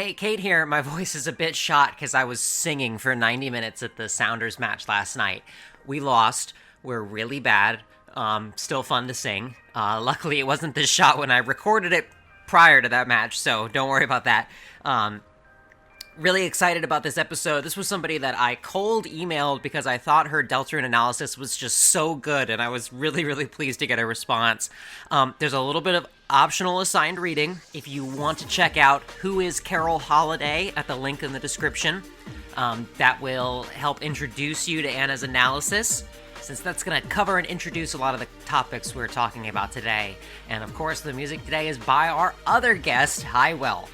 Hey, Kate here. My voice is a bit shot because I was singing for 90 minutes at the Sounders match last night. We lost. We're really bad. Still fun to sing. Luckily, it wasn't this shot when I recorded it prior to that match, so don't worry about that. Really excited about this episode. This was somebody that I cold emailed because I thought her Deltarune analysis was just so good, and I was really, really pleased to get a response. There's a little bit of optional assigned reading if you want to check out Who is Carol Holiday at the link in the description. That will help introduce you to Anna's analysis, since that's going to cover and introduce a lot of the topics we're talking about today. And of course, the music today is by our other guest, Highwell.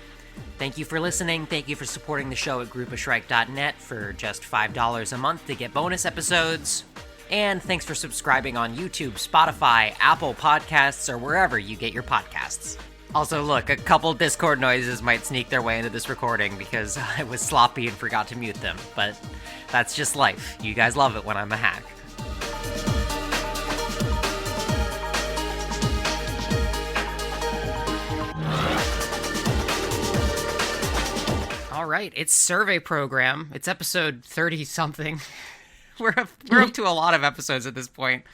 Thank you for listening. Thank you for supporting the show at groupofshrike.net for just $5 a month to get bonus episodes. And thanks for subscribing on YouTube, Spotify, Apple Podcasts, or wherever you get your podcasts. Also, look, a couple Discord noises might sneak their way into this recording because I was sloppy and forgot to mute them. But that's just life. You guys love it when I'm a hack. All right, it's survey program. It's episode 30 something. we're up to a lot of episodes at this point.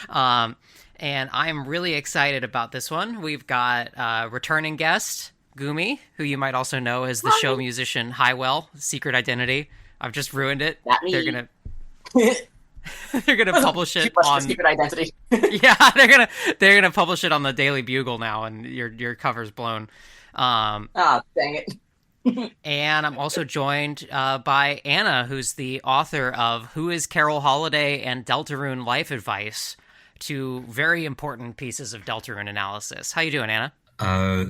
And I'm really excited about this one. We've got returning guest Gumi, who you might also know as the show musician Highwell, Secret Identity. I've just ruined it. Not me. They're gonna publish it on Secret Identity. Yeah, they're gonna publish it on the Daily Bugle now, and your cover's blown. Dang it. And I'm also joined by Anna, who's the author of Who is Carol Holiday and Deltarune Life Advice, two very important pieces of Deltarune analysis. How you doing, Anna? I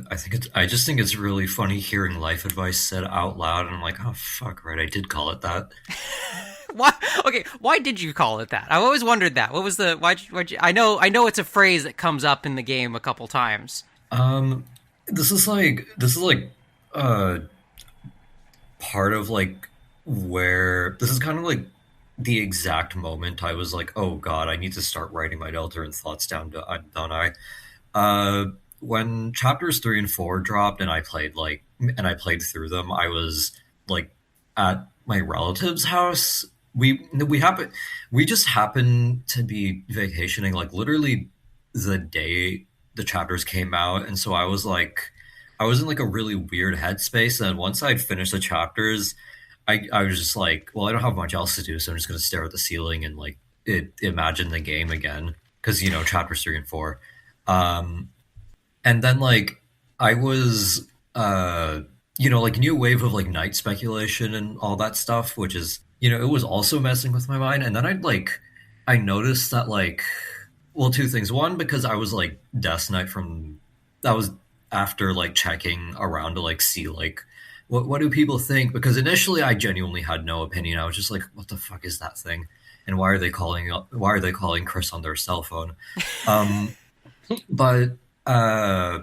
just think it's really funny hearing life advice said out loud, and I'm like, oh fuck, right, I did call it that. Why? Okay, why did you call it that? I've always wondered that. What was the why'd you, I know it's a phrase that comes up in the game a couple times. This is like part of like where this is kind of like the exact moment I was like, oh god, I need to start writing my Deltarune thoughts down, don't I? When chapters 3 and 4 dropped and I played through them, I was like at my relative's house. We just happened to be vacationing like literally the day the chapters came out, and so I was in like a really weird headspace. And once I'd finished the chapters, I was just like, well, I don't have much else to do, so I'm just going to stare at the ceiling and like imagine the game again. Because, chapters 3 and 4. And then like I was, like new wave of like night speculation and all that stuff, which is, it was also messing with my mind. And then I noticed that like, well, two things. One, because I was like Death Knight that was after like checking around to like see like what do people think, because initially I genuinely had no opinion. I was just like, what the fuck is that thing, and why are they calling Kris on their cell phone? But I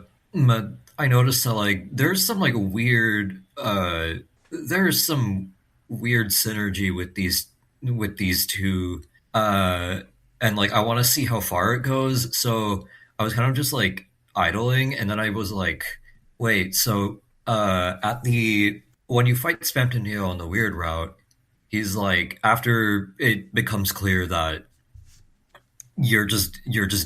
noticed that like there's some weird synergy with these two, and like I want to see how far it goes. So I was kind of just like idling, and then I was like, wait, so when you fight Spamtonio on the weird route, he's like, after it becomes clear that you're just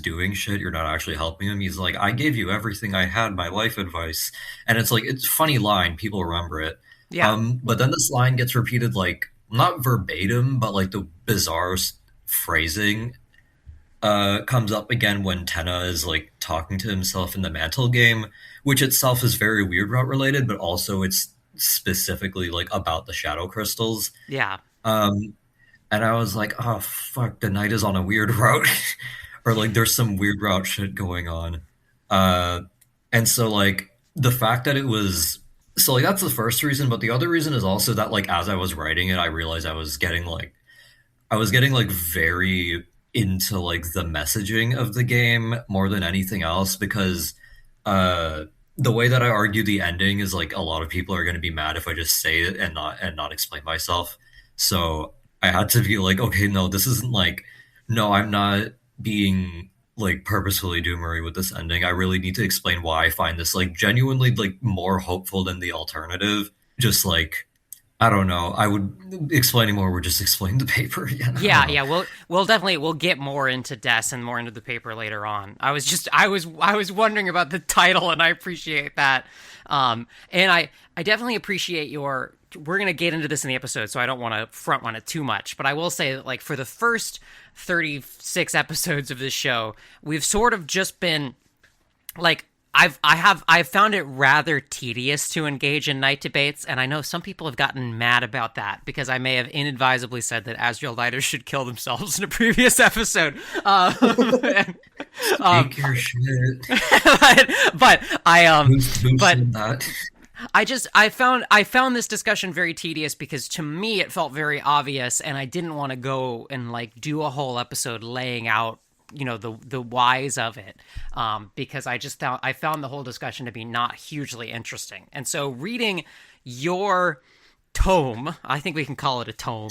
doing shit, you're not actually helping him, he's like, I gave you everything I had, my life advice. And it's like, it's a funny line, people remember it. Yeah. But then this line gets repeated, like not verbatim, but like the bizarre phrasing comes up again when Tenna is like talking to himself in the Mantle game, which itself is very weird route related, but also it's specifically like about the shadow crystals. Yeah. And I was like, oh fuck, the knight is on a weird route, or like there's some weird route shit going on. And so like the fact that it was, so like that's the first reason, but the other reason is also that like as I was writing it, I realized I was getting very into like the messaging of the game more than anything else, because the way that I argue the ending is like a lot of people are going to be mad if I just say it and not explain myself. So I had to be like, okay, no, this isn't like, no, I'm not being like purposefully doomery with this ending. I really need to explain why I find this like genuinely like more hopeful than the alternative. just like, I don't know. I would explaining more would just explain the paper again. I don't Yeah, know. yeah, we'll definitely we'll get more into Des and more into the paper later on. I was wondering about the title, and I appreciate that. And I definitely appreciate your. We're gonna get into this in the episode, so I don't want to front run it too much. But I will say that, like, for the first 36 episodes of this show, we've sort of just been like I've found it rather tedious to engage in night debates, and I know some people have gotten mad about that because I may have inadvisably said that Azrael should kill themselves in a previous episode. And, Speak your shit. but Who but said that? I found this discussion very tedious because to me it felt very obvious, and I didn't want to go and like do a whole episode laying out the whys of it, because I found the whole discussion to be not hugely interesting. And so reading your tome, I think we can call it a tome,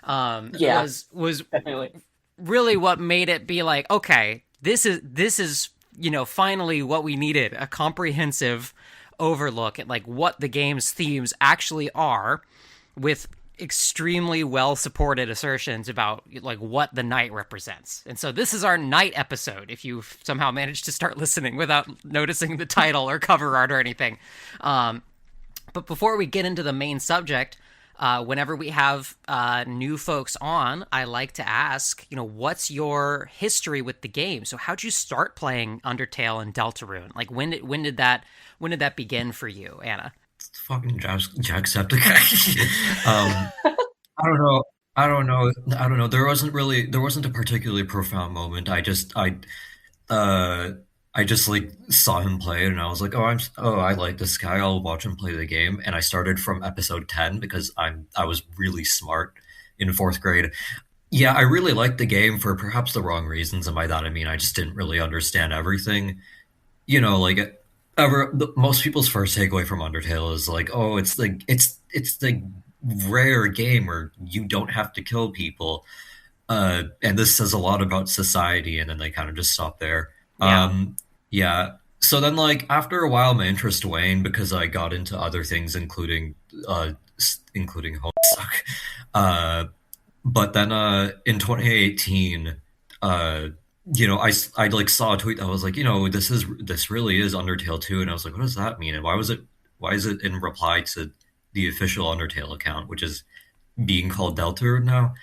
Yeah, was definitely. really what made it be like, okay, this is finally what we needed, a comprehensive overlook at like what the game's themes actually are, with extremely well supported assertions about like what the night represents. And so this is our night episode, if you somehow managed to start listening without noticing the title or cover art or anything. But before we get into the main subject, whenever we have new folks on, I like to ask, what's your history with the game? So how'd you start playing Undertale and Deltarune? Like when did that begin for you, Anna? Fucking Jacksepticeye. I don't know. I don't know. There wasn't a particularly profound moment. Uh, I just like saw him play it and I was like, I like this guy. I'll watch him play the game. And I started from episode 10 because I was really smart in fourth grade. Yeah, I really liked the game for perhaps the wrong reasons. And by that, I mean, I just didn't really understand everything. Like most people's first takeaway from Undertale is like, oh, it's the rare game where you don't have to kill people, and this says a lot about society, and then they kind of just stop there. Yeah. Yeah. So then, like after a while, my interest waned because I got into other things, including Homestuck. Uh, but then in 2018, uh, I like saw a tweet that was like, this really is Undertale 2, and I was like, what does that mean? And why is it in reply to the official Undertale account, which is being called Deltarune now?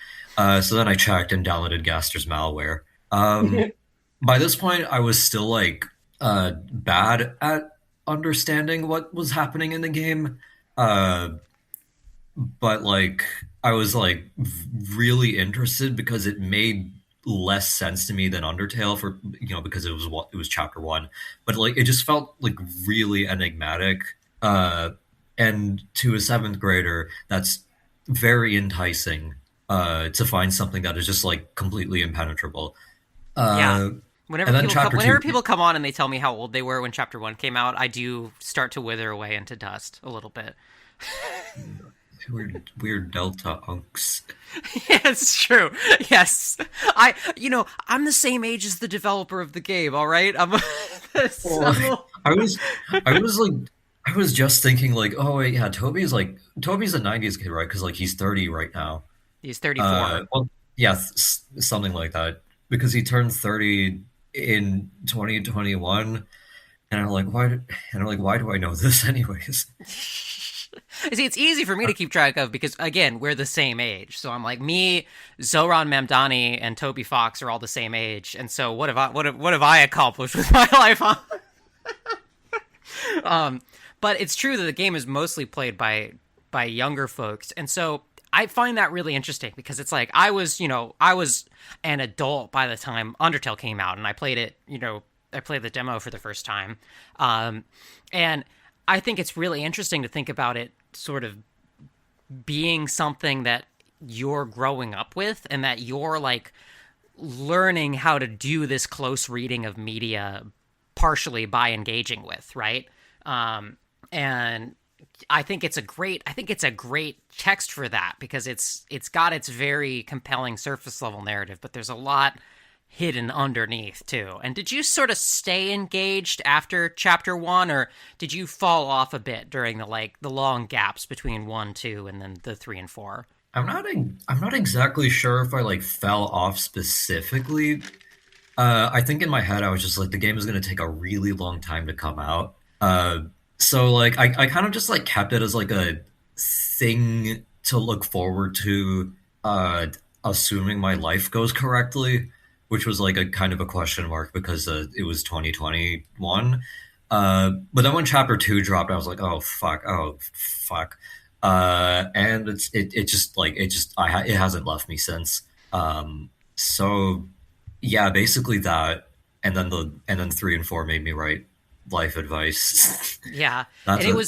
So then I checked and downloaded Gaster's malware. By this point, I was still like bad at understanding what was happening in the game. Uh, but like I was like really interested because it made less sense to me than Undertale for because it was chapter one, but like it just felt like really enigmatic. And to a seventh grader, that's very enticing to find something that is just like completely impenetrable. Yeah. Uh, and then chapter two. Whenever people come on and they tell me how old they were when chapter 1 came out, I do start to wither away into dust a little bit. Weird Delta unks. Yeah, it's true. Yes. I'm the same age as the developer of the game, all right? So... I was just thinking like, oh wait, yeah, Toby's a 90s kid, right? Because like he's 30 right now. He's 34. Well, yeah, something like that. Because he turned 30 in 2021, and why do I know this anyways? See, it's easy for me to keep track of because, again, we're the same age. So I'm like, me, Zoran Mamdani, and Toby Fox are all the same age. And so what have I accomplished with my life? Huh? But it's true that the game is mostly played by younger folks. And so I find that really interesting because it's like I was an adult by the time Undertale came out, and I played it, I played the demo for the first time. And I think it's really interesting to think about it sort of being something that you're growing up with and that you're like learning how to do this close reading of media partially by engaging with, right? And I think it's a great text for that because it's got its very compelling surface level narrative, but there's a lot hidden underneath too. And did you sort of stay engaged after chapter 1, or did you fall off a bit during the long gaps between 1, 2, and then the 3 and 4? I'm not exactly sure if I like fell off specifically. I think in my head I was just like the game is going to take a really long time to come out. So like I kind of just like kept it as like a thing to look forward to, assuming my life goes correctly, which was like a kind of a question mark because it was 2021. But then when chapter 2 dropped, I was like, oh fuck. And it hasn't left me since. So yeah, basically that, and then 3 and 4 made me write life advice. Yeah, That's and a,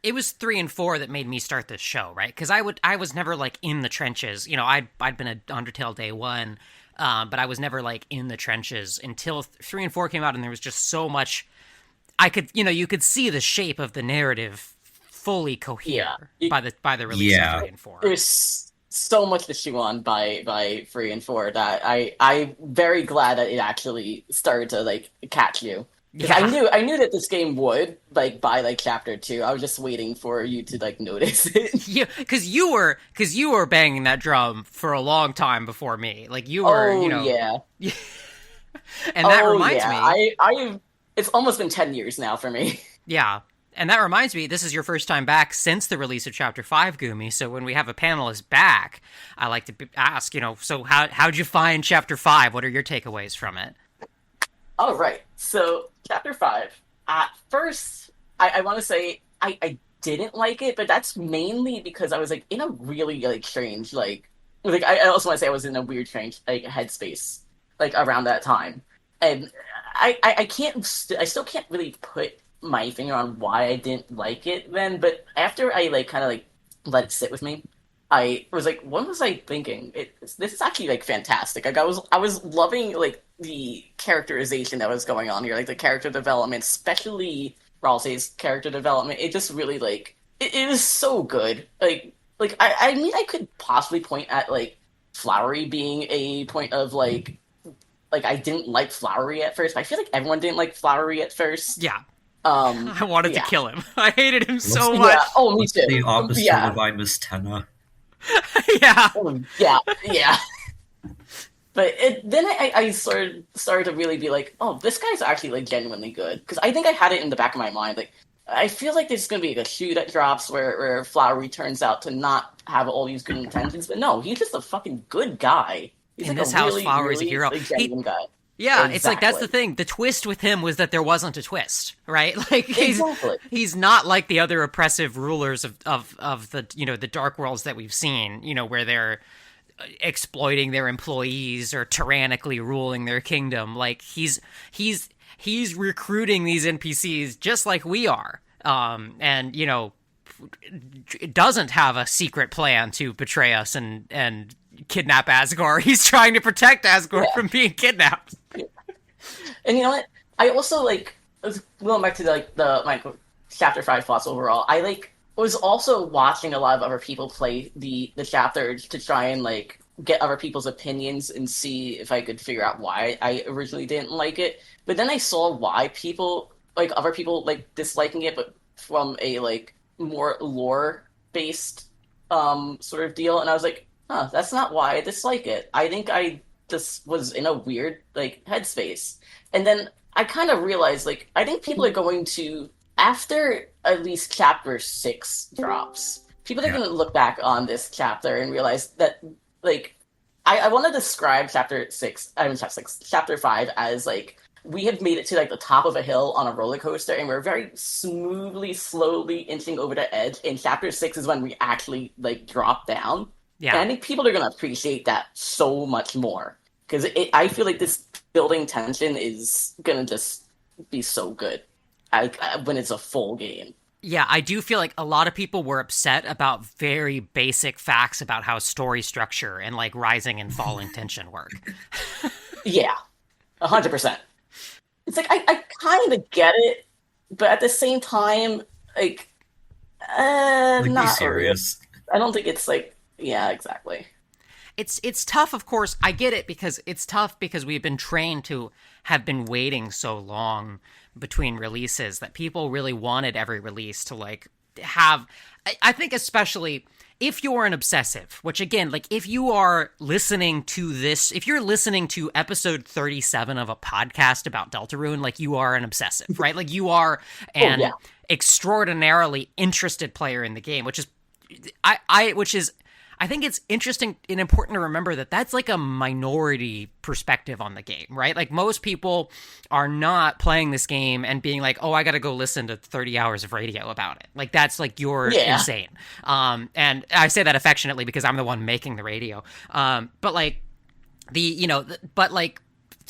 it was 3 and 4 that made me start this show, right? Because I was never like in the trenches. You know, I'd been a Undertale day one, but I was never like in the trenches until 3 and 4 came out, and there was just so much. You could see the shape of the narrative fully cohere by the release of 3 and 4. There's so much to chew on by 3 and 4 that I'm very glad that it actually started to like catch you. Because I knew that this game would, like, by like chapter 2. I was just waiting for you to like notice it. Yeah, because you were banging that drum for a long time before me. Like you were, yeah. And that reminds me, it's almost been 10 years now for me. Yeah. And that reminds me, this is your first time back since the release of Chapter 5, Gumi. So when we have a panelist back, I like to ask, so how'd you find Chapter 5? What are your takeaways from it? All right. So Chapter 5. At first, I want to say I didn't like it, but that's mainly because I was like in a really like strange I also want to say I was in a weird strange like headspace like around that time, and I still can't really put my finger on why I didn't like it then, but after I like kind of like let it sit with me, I was like, what was I thinking? This is actually like fantastic. Like I was loving like the characterization that was going on here, like the character development, especially Ralsei's character development. It just really like it was so good. I mean I could possibly point at like Flowery being a point of like I didn't like Flowery at first, but I feel like everyone didn't like Flowery at first. Yeah. I wanted to kill him. I hated him so much. Yeah. Oh, me too. The opposite of I Miss Tenna. Yeah. Yeah. But then I started to really be like, oh, this guy's actually like genuinely good, because I think I had it in the back of my mind. Like, I feel like there's gonna be a shoe that drops where Flowery turns out to not have all these good intentions, but no, he's just a fucking good guy. He's in like this house, really, Flowery's really, a hero. like, genuine guy. Yeah, Exactly. It's like that's the thing. The twist with him was that there wasn't a twist, right? Like Exactly. he's not like the other oppressive rulers of the the dark worlds that we've seen, where they're exploiting their employees or tyrannically ruling their kingdom. Like he's recruiting these NPCs just like we are. And doesn't have a secret plan to betray us and kidnap Asgore. He's trying to protect Asgore from being kidnapped. And you know what? I also going back to my chapter 5 thoughts overall. I was also watching a lot of other people play the chapter to try and get other people's opinions and see if I could figure out why I originally didn't like it. But then I saw why other people disliking it, but from a more lore based sort of deal, and I was like, huh, that's not why I dislike it. I think I just was in a weird headspace. And then I kind of realized I think people are going to, after at least chapter 6 drops, people are going to look back on this chapter and realize that I want to describe chapter 5 as we have made it to the top of a hill on a roller coaster, and we're very smoothly, slowly inching over the edge. And chapter 6 is when we actually drop down. Yeah, and I think people are gonna appreciate that so much more, because I feel like this building tension is gonna just be so good when it's a full game. Yeah, I do feel like a lot of people were upset about very basic facts about how story structure and rising and falling tension work. Yeah, 100%. It's I kind of get it, but at the same time, not be serious. Really. I don't think it's yeah, exactly. it's tough, of course. I get it, because it's tough because we've been trained to have been waiting so long between releases that people really wanted every release to like have. I think especially if you're an obsessive, which again, like if you are listening to this, if you're listening to episode 37 of a podcast about Deltarune, like you are an obsessive, right? Like you are an extraordinarily interested player in the game, which is I think it's interesting and important to remember that that's like a minority perspective on the game, right? Like most people are not playing this game and being like, oh, I got to go listen to 30 hours of radio about it. Like that's like, you're insane. And I say that affectionately because I'm the one making the radio. But like but like,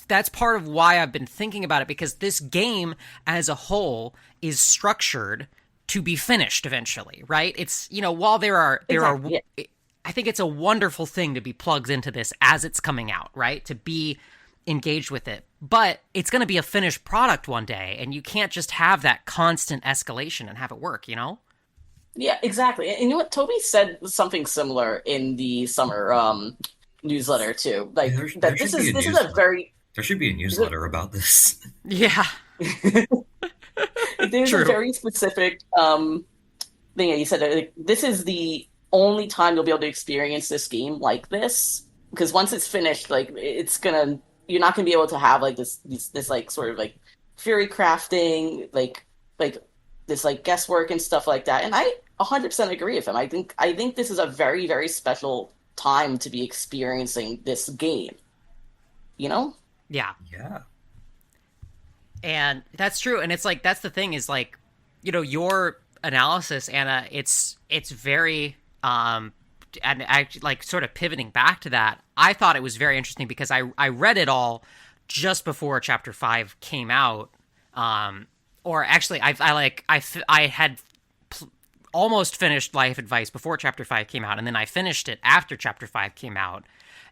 that's part of why I've been thinking about it, because this game as a whole is structured to be finished eventually, right? It's, while there are I think it's a wonderful thing to be plugged into this as it's coming out, right? To be engaged with it. But it's going to be a finished product one day, and you can't just have that constant escalation and have it work, Yeah, exactly. And you know what? Toby said something similar in the summer newsletter too. Like that this is a very there should be a newsletter about this. Yeah. There's a very specific thing that he said that like, this is the only time you'll be able to experience this game like this, because once it's finished, like you're not gonna be able to have like this like sort of like fury crafting, like this like guesswork and stuff like that. And I 100% agree with him. I think this is a very, very special time to be experiencing this game. Yeah. Yeah. And that's true. And it's like, that's the thing is like, your analysis, Anna, it's very, and actually like sort of pivoting back to that, I thought it was very interesting because I read it all just before chapter 5 came out. Or actually I had almost finished Life Advice before chapter 5 came out. And then I finished it after chapter 5 came out.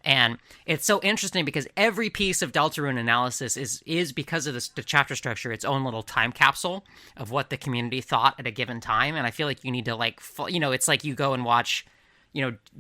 And it's so interesting because every piece of Deltarune analysis is because of the chapter structure, its own little time capsule of what the community thought at a given time. And I feel like you need to like, it's like you go and watch,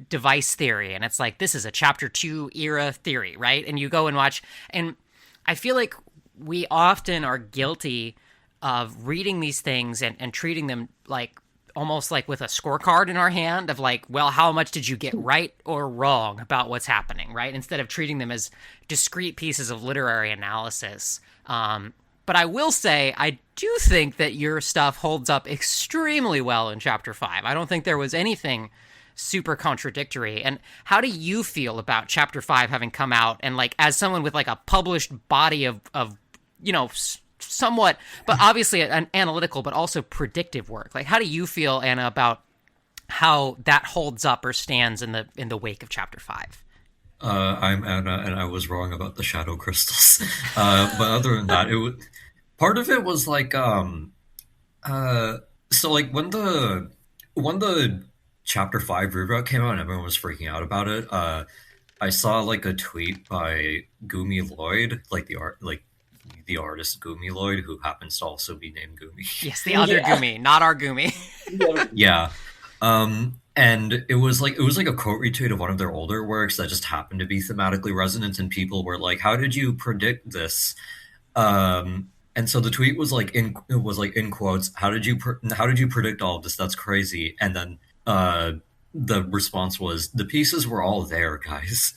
device theory, and it's like, this is a chapter 2 era theory, right? And you go and watch, and I feel like we often are guilty of reading these things and treating them like, almost like with a scorecard in our hand of like, well, how much did you get right or wrong about what's happening, right? Instead of treating them as discrete pieces of literary analysis. But I will say, I do think that your stuff holds up extremely well in chapter 5. I don't think there was anything super contradictory. And how do you feel about chapter 5 having come out, and like, as someone with like a published body of somewhat, but obviously an analytical, but also predictive work? Like, how do you feel, Anna, about how that holds up or stands in the wake of chapter 5? I'm Anna, and I was wrong about the shadow crystals. But other than that, part of it was like, so like when the chapter 5 reroute came out and everyone was freaking out about it, I saw like a tweet by Gumi Lloyd, like the artist Gumi Lloyd, who happens to also be named Gumi. Yes, the other Gumi, not our Gumi. Yeah. And it was like a quote retweet of one of their older works that just happened to be thematically resonant, and people were like, how did you predict this? And so the tweet was like in quotes, how did you predict all of this? That's crazy. And then the response was, the pieces were all there, guys.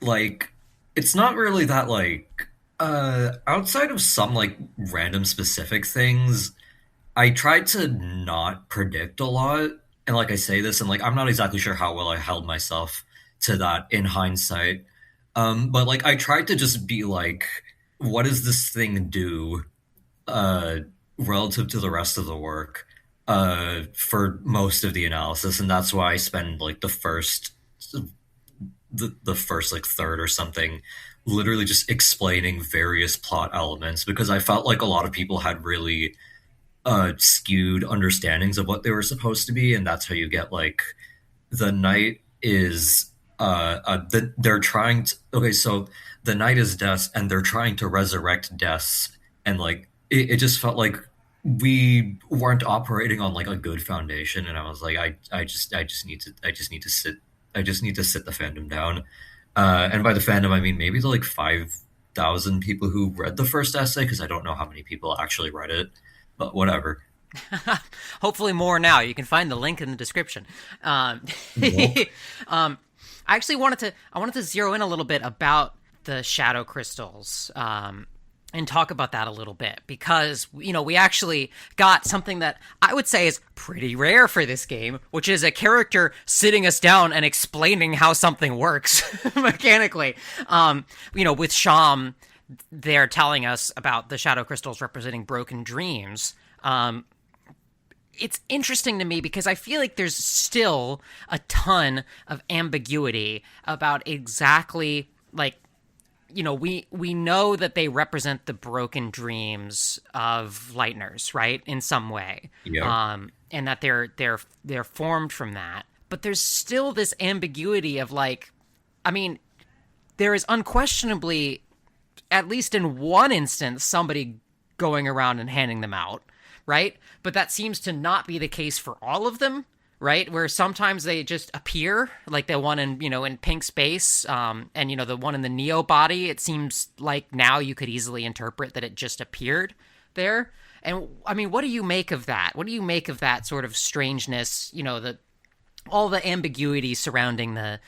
Like, it's not really that, like, outside of some, like, random specific things, I tried to not predict a lot. And, like, I say this, and, like, I'm not exactly sure how well I held myself to that in hindsight. But, like, I tried to just be, like, what does this thing do relative to the rest of the work for most of the analysis? And that's why I spend, like, the first like third or something literally just explaining various plot elements, because I felt like a lot of people had really skewed understandings of what they were supposed to be. And that's how you get like the night is they're trying to, okay, so the night is death and they're trying to resurrect deaths, and like it just felt like we weren't operating on like a good foundation, and I was like, I just need to sit the fandom down. And by the fandom, I mean maybe the like 5,000 people who read the first essay, because I don't know how many people actually read it, but whatever. Hopefully more now. You can find the link in the description. Nope. I actually wanted to zero in a little bit about the shadow crystals, and talk about that a little bit, because we actually got something that I would say is pretty rare for this game, which is a character sitting us down and explaining how something works mechanically. With Sham, they're telling us about the shadow crystals representing broken dreams. It's interesting to me because I feel like there's still a ton of ambiguity about exactly, like, we know that they represent the broken dreams of Lightners, right, in some way, Yeah. and that they're formed from that. But there's still this ambiguity of, like, I mean, there is unquestionably, at least in one instance, somebody going around and handing them out, right? But that seems to not be the case for all of them, right? Where sometimes they just appear, like the one in pink space, and the one in the Neo body. It seems like now you could easily interpret that it just appeared there. And I mean, what do you make of that? What do you make of that sort of strangeness? All the ambiguity surrounding the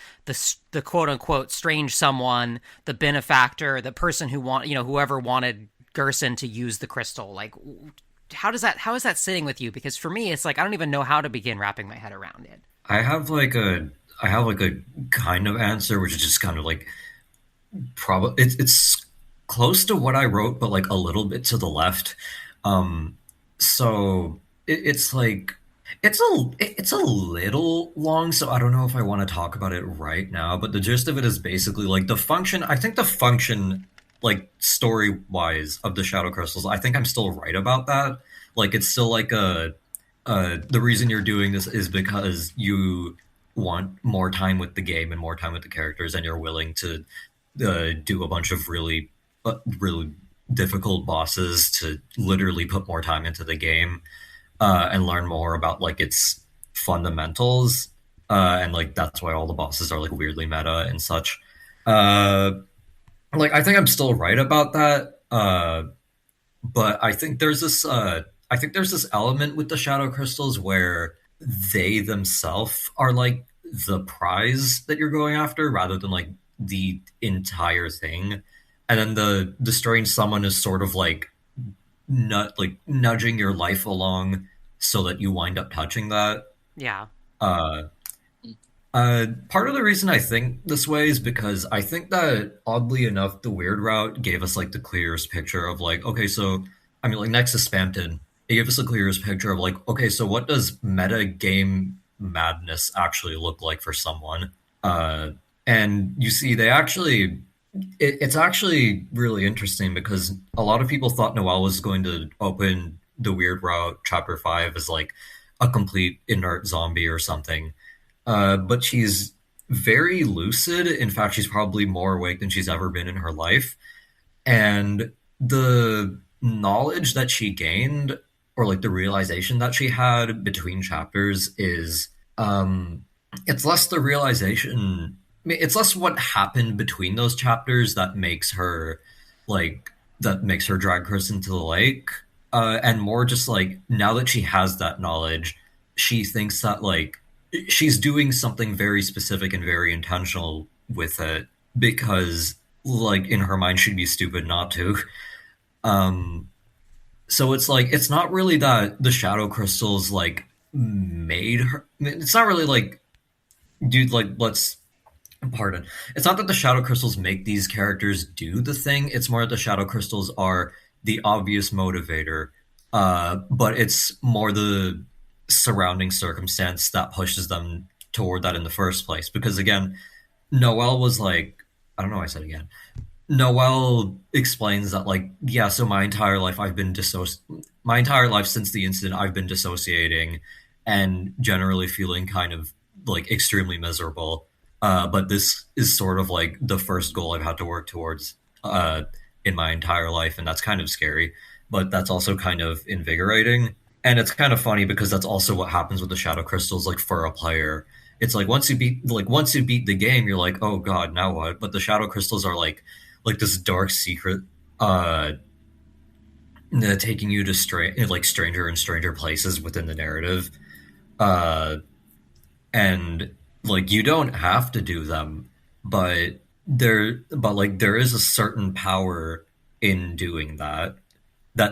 quote unquote strange someone, the benefactor, the person whoever wanted Gerson to use the crystal. Like, how is that sitting with you? Because for me, it's like I don't even know how to begin wrapping my head around it. I have like a kind of answer, which is just kind of like probably it's close to what I wrote, but like a little bit to the left. So it's like it's a little long, so I don't know if I want to talk about it right now. But the gist of it is basically like the function. I think the function, like story wise, of the shadow crystals, I think I'm still right about that. Like it's still like the reason you're doing this is because you want more time with the game and more time with the characters, and you're willing to do a bunch of really difficult bosses to literally put more time into the game, and learn more about like its fundamentals, and like that's why all the bosses are like weirdly meta and such. Uh, like I think I'm still right about that, but I think there's this element with the shadow crystals where they themselves are like the prize that you're going after rather than like the entire thing. And then the strange someone is sort of like nudging your life along so that you wind up touching that. Yeah. Uh, Part of the reason I think this way is because I think that oddly enough, the weird route gave us like the clearest picture of like, okay, so I mean, like Nexus Spam did, it gave us the clearest picture of like, okay, so what does meta game madness actually look like for someone? And you see, it's actually really interesting because a lot of people thought Noelle was going to open the weird route chapter 5 as like a complete inert zombie or something. But she's very lucid. In fact, she's probably more awake than she's ever been in her life. And the knowledge that she gained, or like the realization that she had between chapters, is it's less the realization. It's less what happened between those chapters that makes her drag Kris into the lake, and more just like now that she has that knowledge, she thinks that like she's doing something very specific and very intentional with it because like in her mind she'd be stupid not to. um so it's like it's not really that the shadow crystals like made her. It's not really like, dude, like let's pardon, it's not that the shadow crystals make these characters do the thing. It's more that the shadow crystals are the obvious motivator, but it's more the surrounding circumstance that pushes them toward that in the first place. Because again, Noelle was like, I don't know why I said again. Noelle explains that like, yeah, so my entire life since the incident I've been dissociating and generally feeling kind of like extremely miserable. But this is sort of like the first goal I've had to work towards in my entire life, and that's kind of scary. but that's also kind of invigorating. And it's kind of funny because that's also what happens with the shadow crystals, like for a player. It's like once you beat the game, you're like, oh god, now what? But the shadow crystals are like this dark secret, uh, taking you to like stranger and stranger places within the narrative. Uh, and like you don't have to do them, but like there is a certain power in doing that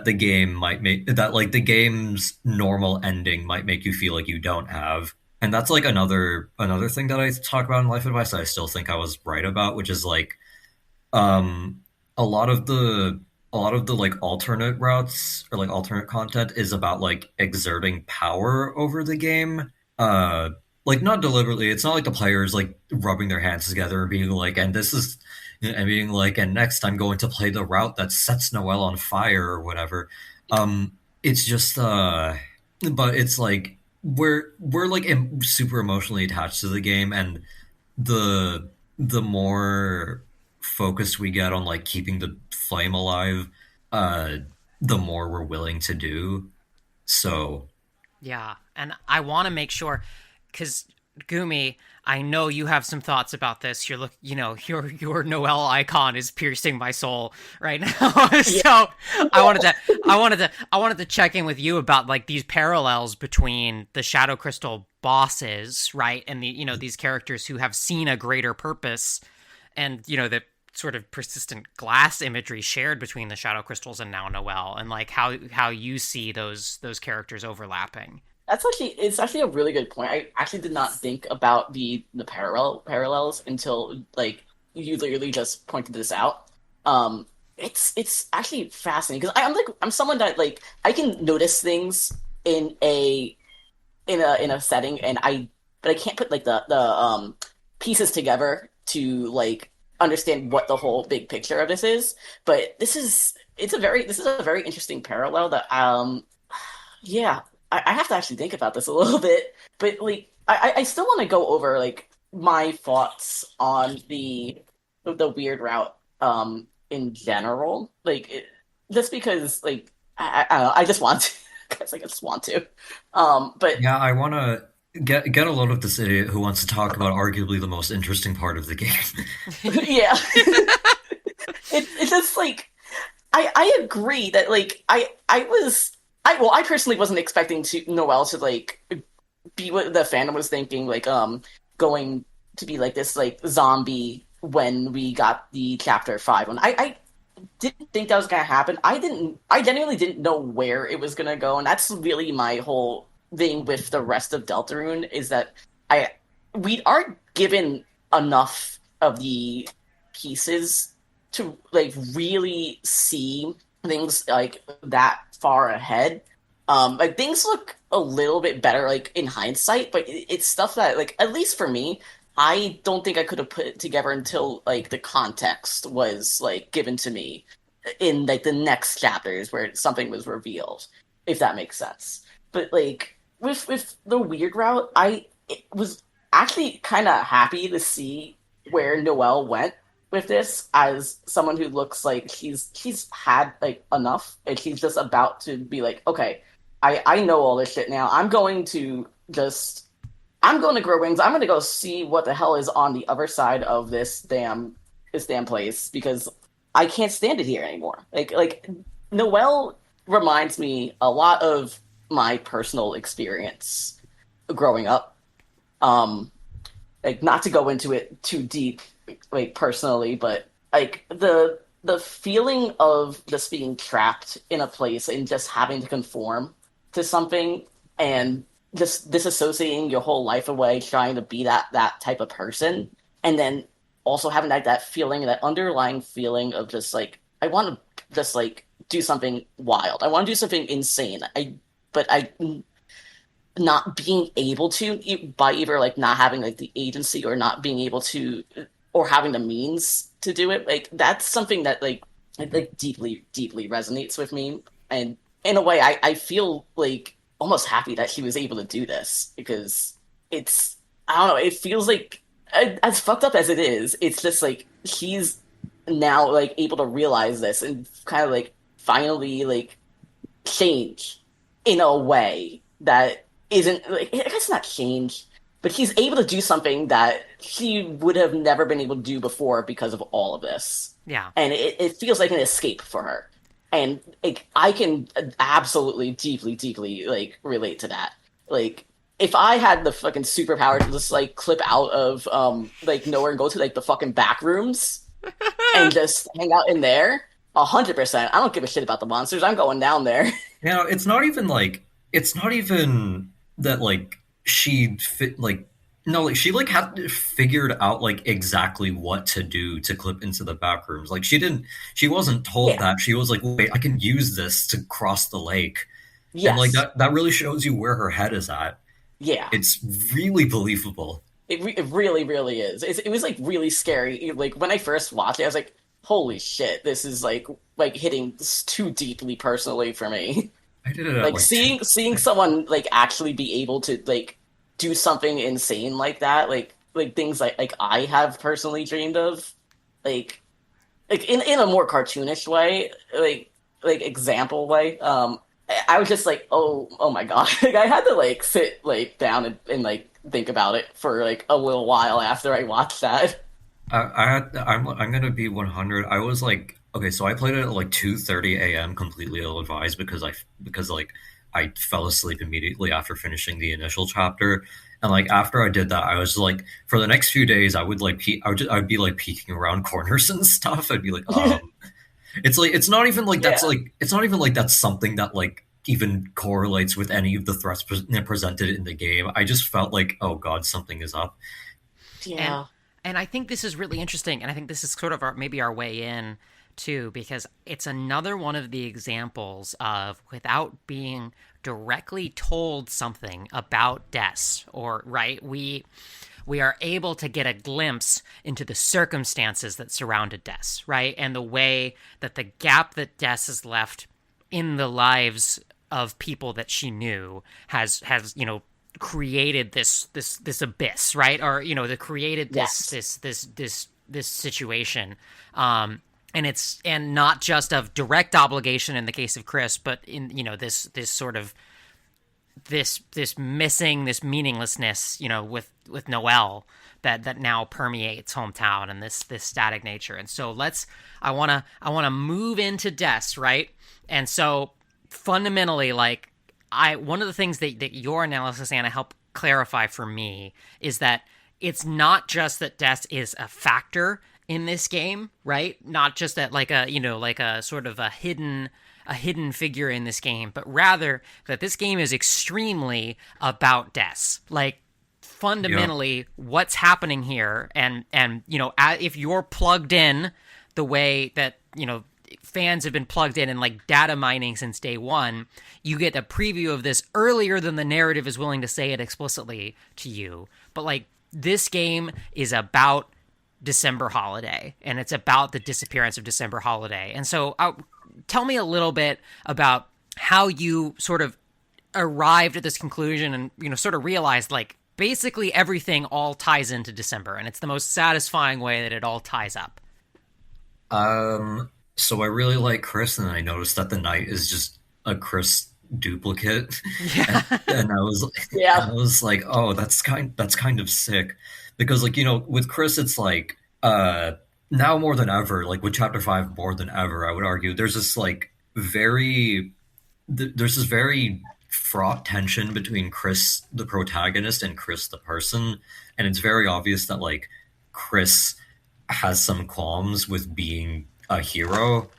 the game might make that like the game's normal ending might make you feel like you don't have. And that's like another thing that I talk about in life advice that I still think I was right about, which is like um a lot of the like alternate routes or like alternate content is about like exerting power over the game. Like not deliberately. It's not like the players like rubbing their hands together and being like, and this is and being like, and next I'm going to play the route that sets Noelle on fire or whatever. It's just but it's like we're like super emotionally attached to the game, and the more focused we get on like keeping the flame alive, uh, the more we're willing to do. So Yeah, and I want to make sure, because Gumi, I know you have some thoughts about this. Your Noel icon is piercing my soul right now. Yeah. So I wanted to check in with you about like these parallels between the Shadow Crystal bosses, right, and these characters who have seen a greater purpose, and the sort of persistent glass imagery shared between the Shadow Crystals and now Noel, and like how you see those characters overlapping. It's actually a really good point. I actually did not think about the parallels until like you literally just pointed this out. It's actually fascinating because I'm someone that like I can notice things in a setting, and I can't put like the pieces together to like understand what the whole big picture of this is. But this is a very interesting parallel that yeah, I have to actually think about this a little bit. But like I still want to go over like my thoughts on the weird route in general. Just because like I don't know, I just want to. Because I just want to. But yeah, I want to get a load of this idiot who wants to talk about arguably the most interesting part of the game. yeah, it's just like I agree that like I personally wasn't expecting to Noelle to like be what the fandom was thinking, like going to be like this like zombie when we got the chapter 5 one. I didn't think that was gonna happen. I genuinely didn't know where it was gonna go, and that's really my whole thing with the rest of Deltarune is that I we aren't given enough of the pieces to like really see things like that far ahead. Like things look a little bit better like in hindsight, but it's stuff that like at least for me, I don't think I could have put it together until like the context was like given to me in like the next chapters where something was revealed, if that makes sense. But like with the weird route, was actually kind of happy to see where Noelle went with this as someone who looks like she's had like enough and she's just about to be like, okay, I know all this shit now. I'm going to grow wings. I'm going to go see what the hell is on the other side of this damn place because I can't stand it here anymore. Like Noelle reminds me a lot of my personal experience growing up. Like not to go into it too deep, like personally, but like the feeling of just being trapped in a place and just having to conform to something and just disassociating your whole life away, trying to be that type of person, and then also having that feeling, that underlying feeling of just like I want to just like do something wild. I want to do something insane. But I not being able to by either like not having like the agency or not being able to or having the means to do it. Like that's something that like deeply resonates with me, and in a way I feel like almost happy that she was able to do this because it's I don't know, it feels like as fucked up as it is, it's just like she's now like able to realize this and kind of like finally like change in a way that isn't like I guess not change, but he's able to do something that she would have never been able to do before because of all of this. Yeah. And it feels like an escape for her. And like I can absolutely deeply, deeply like relate to that. Like if I had the fucking superpower to just like clip out of like nowhere and go to like the fucking back rooms and just hang out in there, 100%. I don't give a shit about the monsters. I'm going down there. it's not even like it's not even that like she fit like no like she like had figured out like exactly what to do to clip into the back rooms. Like she wasn't told Yeah. that. She was like, wait, I can use this to cross the lake. And like Yes. that really shows you where her head is at. Yeah. It's really believable. It really, really is. It was like really scary. Like when I first watched it, I was like, "Holy shit, this is like hitting too deeply personally for me." I did it at Like like two. seeing someone like actually be able to like do something insane like that, like things like I have personally dreamed of, like in a more cartoonish way, like example way. I was just like, oh my god, like I had to like sit like down and like think about it for like a little while after I watched that. I'm gonna be 100. I was like, okay, so I played it at like 2:30 a.m. completely ill advised because like I fell asleep immediately after finishing the initial chapter, and like after I did that, I was like, for the next few days, I would like I'd be like peeking around corners and stuff. I'd be like, it's like it's not even like that's Yeah, like it's not even like that's something that like even correlates with any of the threats presented in the game. I just felt like, oh god, something is up. and yeah, and I think this is really interesting, and I think this is sort of maybe our way in too, because it's another one of the examples of without being directly told something about Des, or right, we are able to get a glimpse into the circumstances that surrounded Des, right, and the way that the gap that Des has left in the lives of people that she knew has created this abyss, right? Or that created this yes, this this this this situation. And it's and not just of direct obligation in the case of Kris, but in this sort of this missing, this meaninglessness, with Noelle that now permeates hometown, and this static nature. And so I wanna move into Des, right? And so fundamentally, like one of the things that your analysis, Anna, helped clarify for me is that it's not just that Des is a factor in this game, right? Not just that like a sort of a hidden figure in this game, but rather that this game is extremely about Des. Like Yeah. fundamentally what's happening here, and if you're plugged in the way that fans have been plugged in and like data mining since day one, you get a preview of this earlier than the narrative is willing to say it explicitly to you. But like this game is about December Holiday, and it's about the disappearance of December Holiday. And so tell me a little bit about how you sort of arrived at this conclusion, and sort of realized like basically everything all ties into December, and it's the most satisfying way that it all ties up. So I really like Kris, and I noticed that the knight is just a Kris duplicate, Yeah. and yeah, I was like, oh, that's kind of sick, because like with Kris, it's like now more than ever, like with Chapter 5 more than ever, I would argue there's this like there's this very fraught tension between Kris the protagonist and Kris the person, and it's very obvious that like Kris has some qualms with being a hero,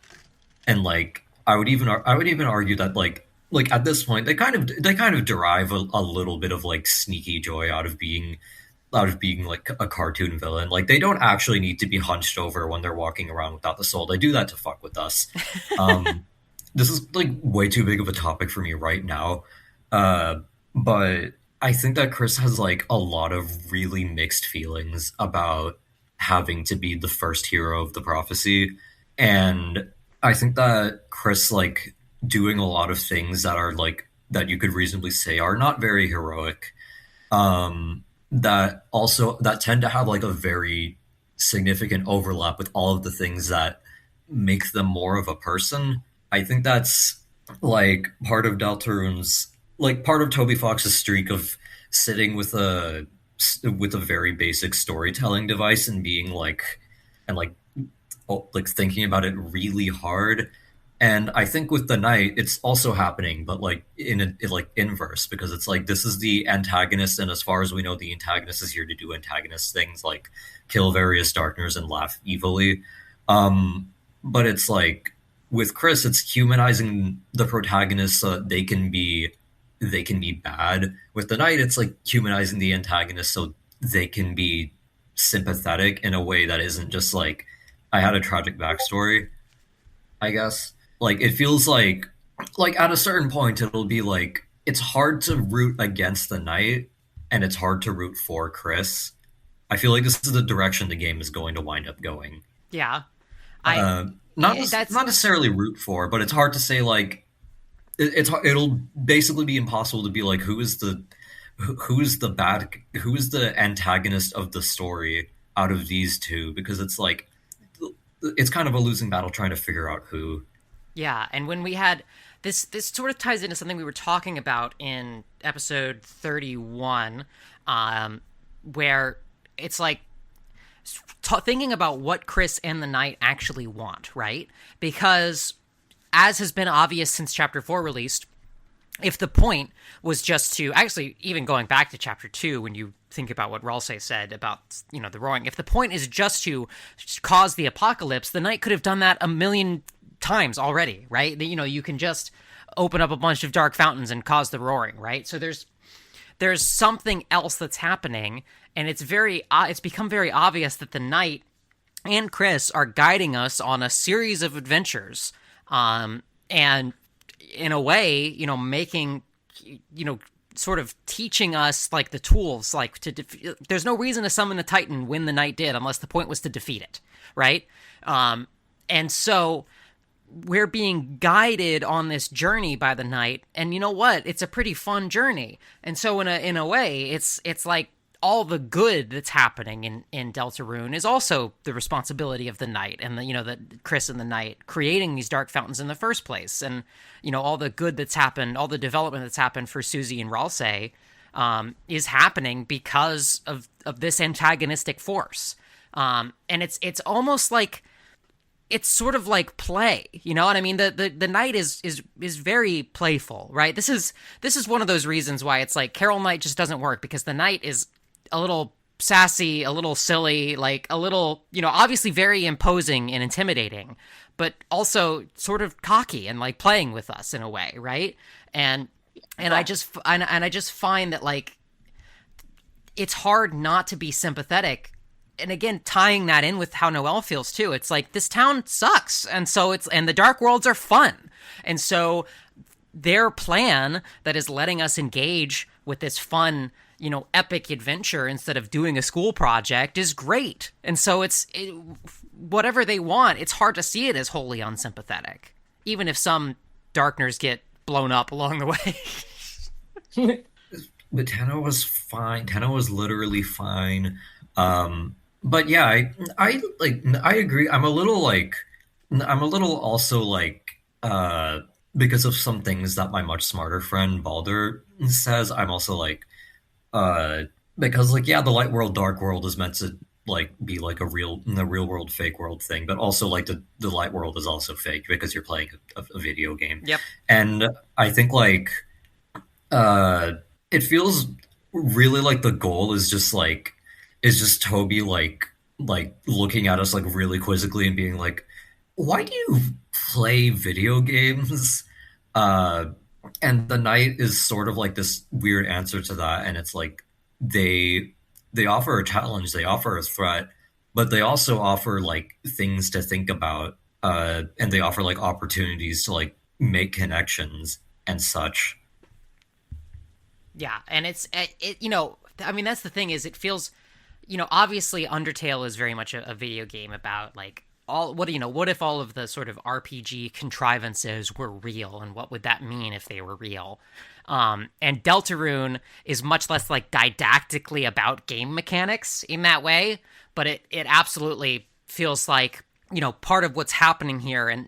and like I would even argue that like at this point they kind of derive a little bit of like sneaky joy out of being like a cartoon villain. Like they don't actually need to be hunched over when they're walking around without the soul. They do that to fuck with us. Um, this is like way too big of a topic for me right now, but I think that Kris has like a lot of really mixed feelings about having to be the first hero of the prophecy, and I think that Kris like doing a lot of things that are like that you could reasonably say are not very heroic, that also that tend to have like a very significant overlap with all of the things that make them more of a person. I think that's like part of Deltarune's like part of Toby Fox's streak of sitting with a very basic storytelling device and being like and like thinking about it really hard. And I think with the Knight, it's also happening, but like like inverse, because it's like this is the antagonist, and as far as we know, the antagonist is here to do antagonist things like kill various darkners and laugh evilly. But it's like with Kris, it's humanizing the protagonist so that they can be bad. With the Knight, it's like humanizing the antagonist so they can be sympathetic in a way that isn't just like I had a tragic backstory, I guess. Like it feels like at a certain point it'll be like it's hard to root against the Knight and it's hard to root for Kris. I feel like this is the direction the game is going to wind up going. Yeah. I that's Not necessarily root for, but it's hard to say like it'll basically be impossible to be like who is the antagonist of the story out of these two, because it's like it's kind of a losing battle trying to figure out who. Yeah, and when we had this sort of ties into something we were talking about in episode 31, where it's like thinking about what Kris and the Knight actually want, right? Because as has been obvious since chapter 4 released, if the point was just to actually even going back to chapter 2, when you think about what Ralsei said about, you know, the roaring, if the point is just to cause the apocalypse, the Knight could have done that a million times already, right? You know, you can just open up a bunch of dark fountains and cause the roaring, right? So there's something else that's happening, and it's become very obvious that the Knight and Kris are guiding us on a series of adventures, and in a way, you know, making, you know, sort of teaching us like the tools, like there's no reason to summon the Titan when the Knight did, unless the point was to defeat it, right? And so we're being guided on this journey by the Knight, and you know what? It's a pretty fun journey. And so in a way, it's like all the good that's happening in Deltarune is also the responsibility of the Knight, and the Kris and the Knight creating these dark fountains in the first place, and you know all the good that's happened, all the development that's happened for Susie and Ralsei, is happening because of this antagonistic force, and it's almost like it's sort of like play, you know what I mean? The Knight is very playful, right? This is one of those reasons why it's like Carol Knight just doesn't work, because the Knight is a little sassy, a little silly, like a little, you know, obviously very imposing and intimidating, but also sort of cocky and like playing with us in a way, right? And I just find that like it's hard not to be sympathetic. And again, tying that in with how Noelle feels too, it's like this town sucks, and the dark worlds are fun, and so their plan that is letting us engage with this fun, you know, epic adventure instead of doing a school project is great. And so whatever they want, it's hard to see it as wholly unsympathetic, even if some darkners get blown up along the way. But Tenno was fine. Tenno was literally fine. But yeah, I agree. I'm a little also like because of some things that my much smarter friend Balder says. I'm also like because like yeah, the light world dark world is meant to like be like the real world fake world thing, but also like the light world is also fake because you're playing a video game. Yep. And I think like it feels really like the goal is just Toby like looking at us like really quizzically and being like, why do you play video games? And the Knight is sort of like this weird answer to that, and it's like they offer a challenge, they offer a threat, but they also offer like things to think about, and they offer like opportunities to like make connections and such. Yeah, and it you know, I mean, that's the thing, is it feels, you know, obviously Undertale is very much a video game about like what if all of the sort of RPG contrivances were real, and what would that mean if they were real? And Deltarune is much less like didactically about game mechanics in that way, but it absolutely feels like part of what's happening here, and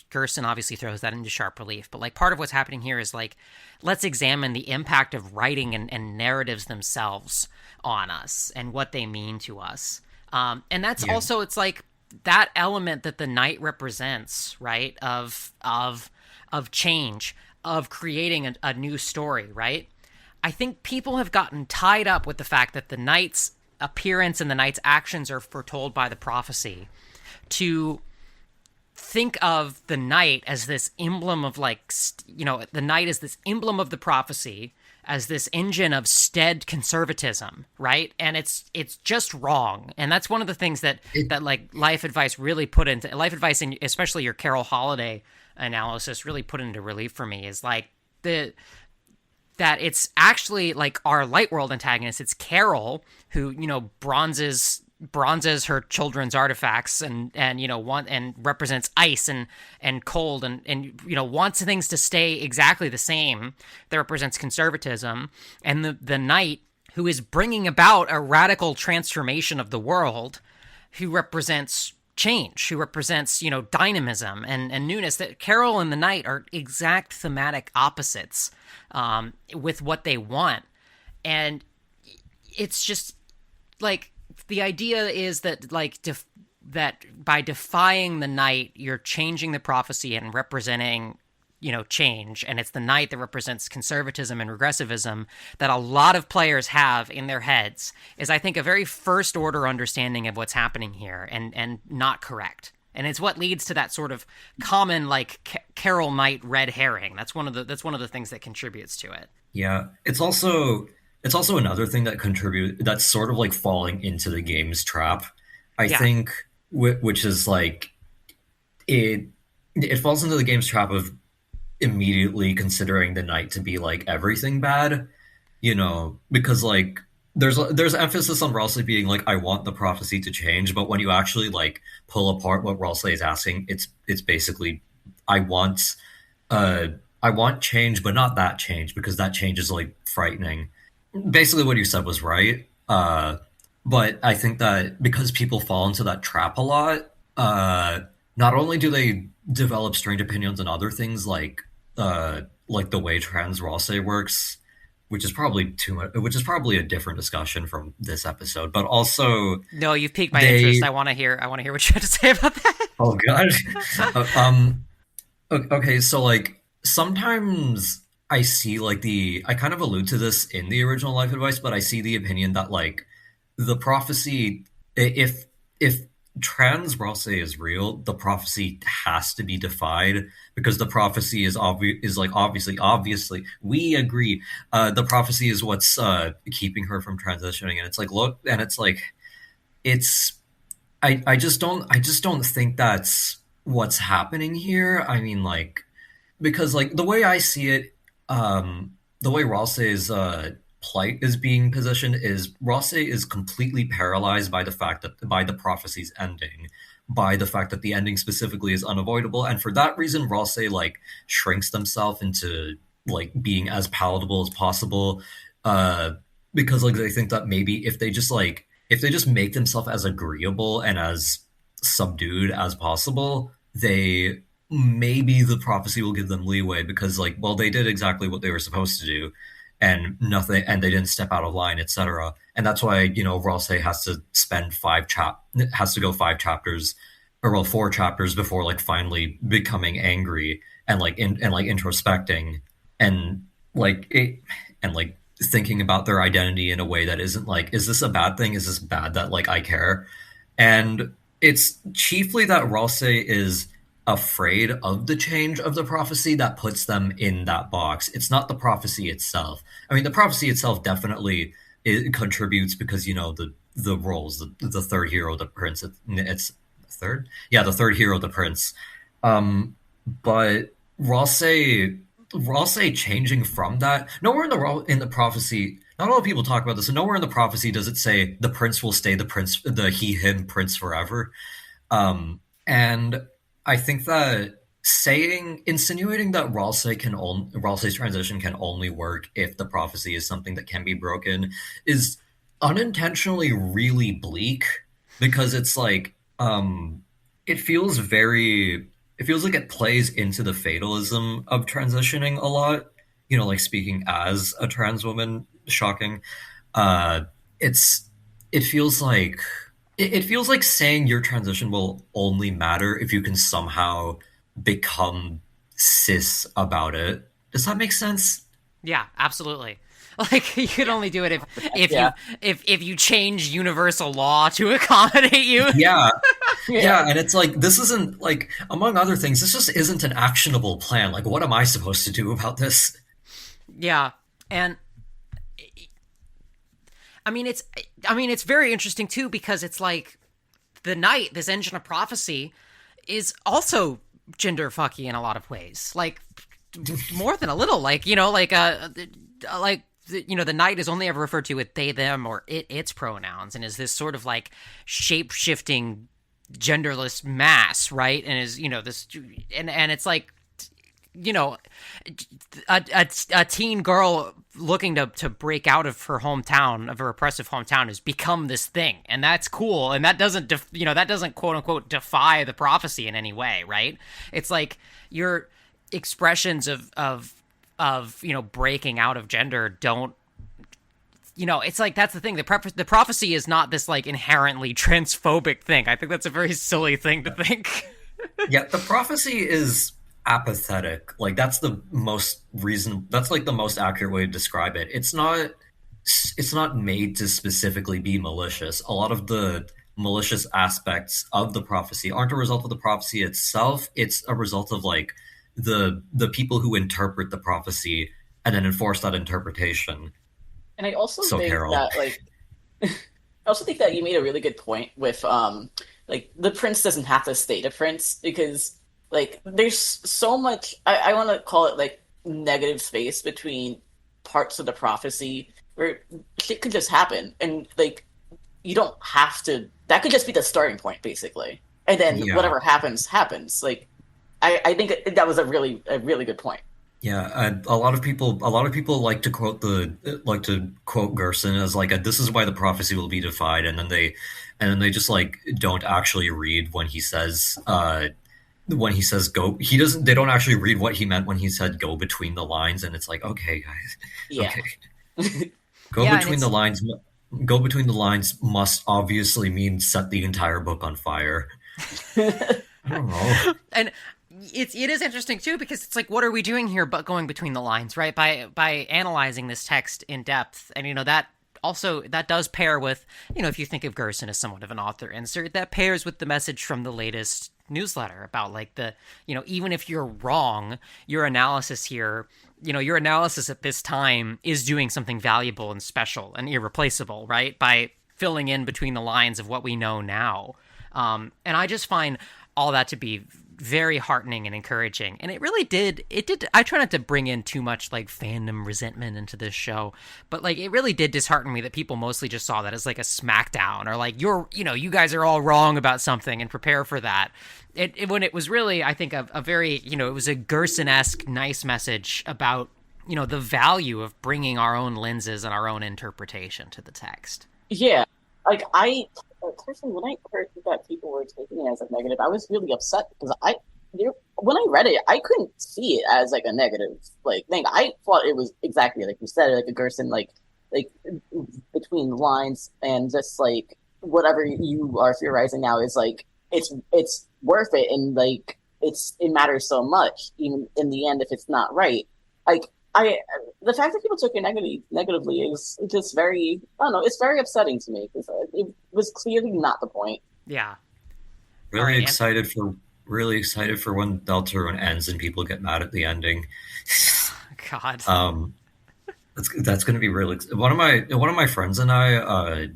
Gerson obviously throws that into sharp relief, but like part of what's happening here is like, let's examine the impact of writing and narratives themselves on us and what they mean to us. And that's also, it's like that element that the night represents, right? Of change, of creating a new story, right? I think people have gotten tied up with the fact that the knight's appearance and the knight's actions are foretold by the prophecy, to think of the knight as this emblem of like, the knight is this emblem of the prophecy, as this engine of staid conservatism, right? And it's just wrong. And that's one of the things that like life advice really put into life advice, and especially your Carol Holiday analysis really put into relief for me, is like that it's actually like our light world antagonist. It's Carol who, bronzes her children's artifacts and represents ice and cold and wants things to stay exactly the same. That represents conservatism. And the knight who is bringing about a radical transformation of the world, who represents change, who represents dynamism and newness. That Carol and the knight are exact thematic opposites with what they want. And it's just like, the idea is that like that by defying the night, you're changing the prophecy and representing change, and it's the night that represents conservatism and regressivism that a lot of players have in their heads, is I think a very first order understanding of what's happening here, and not correct. And it's what leads to that sort of common like Carol Knight red herring. That's one of the things that contributes to it. Yeah, it's also another thing that's sort of like falling into the game's trap. I think, which is like it falls into the game's trap of immediately considering the knight to be like everything bad, because like there's emphasis on Ralsei being like, I want the prophecy to change, but when you actually like pull apart what Ralsei is asking, it's basically I want change, but not that change, because that change is like frightening. Basically what you said was right. But I think that because people fall into that trap a lot, not only do they develop strange opinions on other things like the way trans Ralsei works, which is probably a different discussion from this episode, but also no, you've piqued my interest. I want to hear what you have to say about that. Oh god. Okay, so like sometimes I see like I kind of allude to this in the original life advice, but I see the opinion that like the prophecy, if trans Ralsei is real, the prophecy has to be defied, because the prophecy is obviously we agree. The prophecy is what's keeping her from transitioning, and it's like, look, and it's like, I just don't think that's what's happening here. I mean, like, because like the way I see it, the way Ralsei's plight is being positioned is Ralsei is completely paralyzed by the fact that by the prophecy's ending, by the fact that the ending specifically is unavoidable, and for that reason Ralsei like shrinks themselves into like being as palatable as possible, because like they think that maybe if they just make themselves as agreeable and as subdued as possible, maybe the prophecy will give them leeway, because like, well, they did exactly what they were supposed to do, and they didn't step out of line, etc. And that's why Ralsei has to spend 4 chapters before like finally becoming angry and introspecting and thinking about their identity in a way that isn't like, is this a bad thing? Is this bad that like I care? And it's chiefly that Ralsei is afraid of the change of the prophecy that puts them in that box. It's not the prophecy itself. I mean, the prophecy itself definitely contributes, because the roles, the third hero, the prince. It's third, yeah, the third hero, the prince. But Ralsei changing from that. Nowhere in the prophecy. Not a lot of people talk about this. So nowhere in the prophecy does it say the prince will stay the prince, the he/him prince forever. And I think that insinuating that Ralsei's transition can only work if the prophecy is something that can be broken is unintentionally really bleak, because it's like it feels very it feels like it plays into the fatalism of transitioning a lot. You know, like speaking as a trans woman, shocking. Uh, it's it feels like it feels like saying your transition will only matter if you can somehow become cis about it. Does that make sense? Yeah, absolutely. Like you could only do it if you Yeah. if you change universal law to accommodate you. Yeah, Yeah. yeah, and it's like this isn't like among other things, this just isn't an actionable plan. Like, what am I supposed to do about this? Yeah. And I mean it's very interesting too because it's like the knight, this engine of prophecy, is also gender fucky in a lot of ways. Like more than a little. Like like the knight is only ever referred to with they them or its pronouns and is this sort of like shape shifting genderless mass, right? And is this and it's like a teen girl looking to break out of her hometown, of her oppressive hometown, has become this thing, and that's cool, and that doesn't that doesn't quote unquote defy the prophecy in any way, right? It's like your expressions of breaking out of gender don't it's like that's the thing. The prophecy is not this like inherently transphobic thing. I think that's a very silly thing to think. Yeah, the prophecy is apathetic. Like that's like the most accurate way to describe it. It's not made to specifically be malicious. A lot of the malicious aspects of the prophecy aren't a result of the prophecy itself. It's a result of like the people who interpret the prophecy and then enforce that interpretation. And I also So think Carol. that like I also think that you made a really good point with like the prince doesn't have to stay the prince because like there's so much I want to call it like negative space between parts of the prophecy where shit could just happen and like you don't have to that could just be the starting point basically and then Yeah. whatever happens like I think that was a really good point. Yeah, a lot of people like to quote Gerson as like this is why the prophecy will be defied, and then they just like don't actually read when he says go. He doesn't. They don't actually read what he meant when he said go between the lines, and it's like okay, guys, Yeah. okay, go Yeah, and between the lines. Go between the lines must obviously mean set the entire book on fire. I don't know. and it is interesting too because it's like what are we doing here but going between the lines, right? By analyzing this text in depth, and that also that does pair with if you think of Gerson as somewhat of an author insert, that pairs with the message from the latest newsletter about like the even if you're wrong, your analysis here, your analysis at this time is doing something valuable and special and irreplaceable, right? By filling in between the lines of what we know now. And I just find all that to be very heartening and encouraging. And it did I try not to bring in too much like fandom resentment into this show, but like it really did dishearten me that people mostly just saw that as like a smackdown or like you guys are all wrong about something and prepare for that. When it was really, I think, a very it was a Gerson-esque nice message about the value of bringing our own lenses and our own interpretation to the text. Yeah, like I personally, when I heard that people were taking it as a negative, I was really upset because when I read it, I couldn't see it as like a negative like thing. I thought it was exactly like you said, like a Gerson, like between the lines and just like whatever you are theorizing now is like it's worth it and like it matters so much even in the end if it's not right. Like I the fact that people took it negatively is just very I don't know. It's very upsetting to me because it was clearly not the point. Yeah. All Really right. excited for really excited for when Deltarune ends and people get mad at the ending. God. That's going to be really one of my friends and I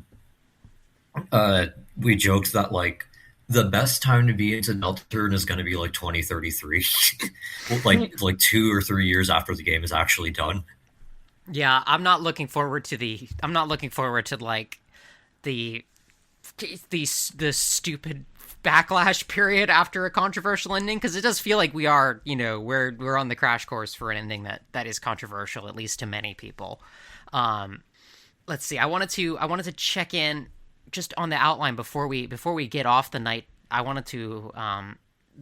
we joked that like the best time to be into Deltarune is going to be like 2033, like 2 or 3 years after the game is actually done. Yeah, I'm not looking forward to like the the stupid backlash period after a controversial ending because it does feel like we are, we're on the crash course for an ending that is controversial at least to many people. Let's see. I wanted to check in just on the outline before we get off the I wanted to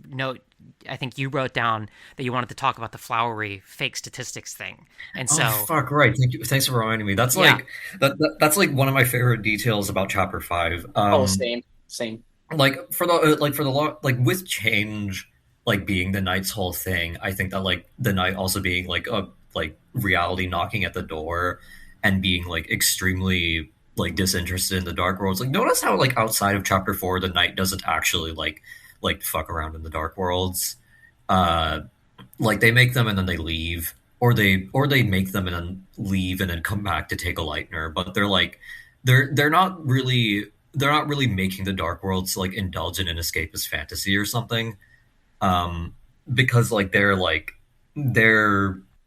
note. I think you wrote down that you wanted to talk about the flowery fake statistics thing, and Oh so fuck! Right. Thank you. Thanks for reminding me. That's yeah, like that's like one of my favorite details about chapter five. Oh, same, same. Like for the like with change like being the knight's whole thing. I think that like the knight also being like a like reality knocking at the door and being like extremely like disinterested in the dark worlds. Like notice how like outside of chapter four, the knight doesn't actually like fuck around in the dark worlds. Uh, like they make them and then they leave, or they make them and then leave and then come back to take a lightener. But they're like they're not really they're not really making the dark worlds like indulge in an escapist fantasy or something. Um, because like their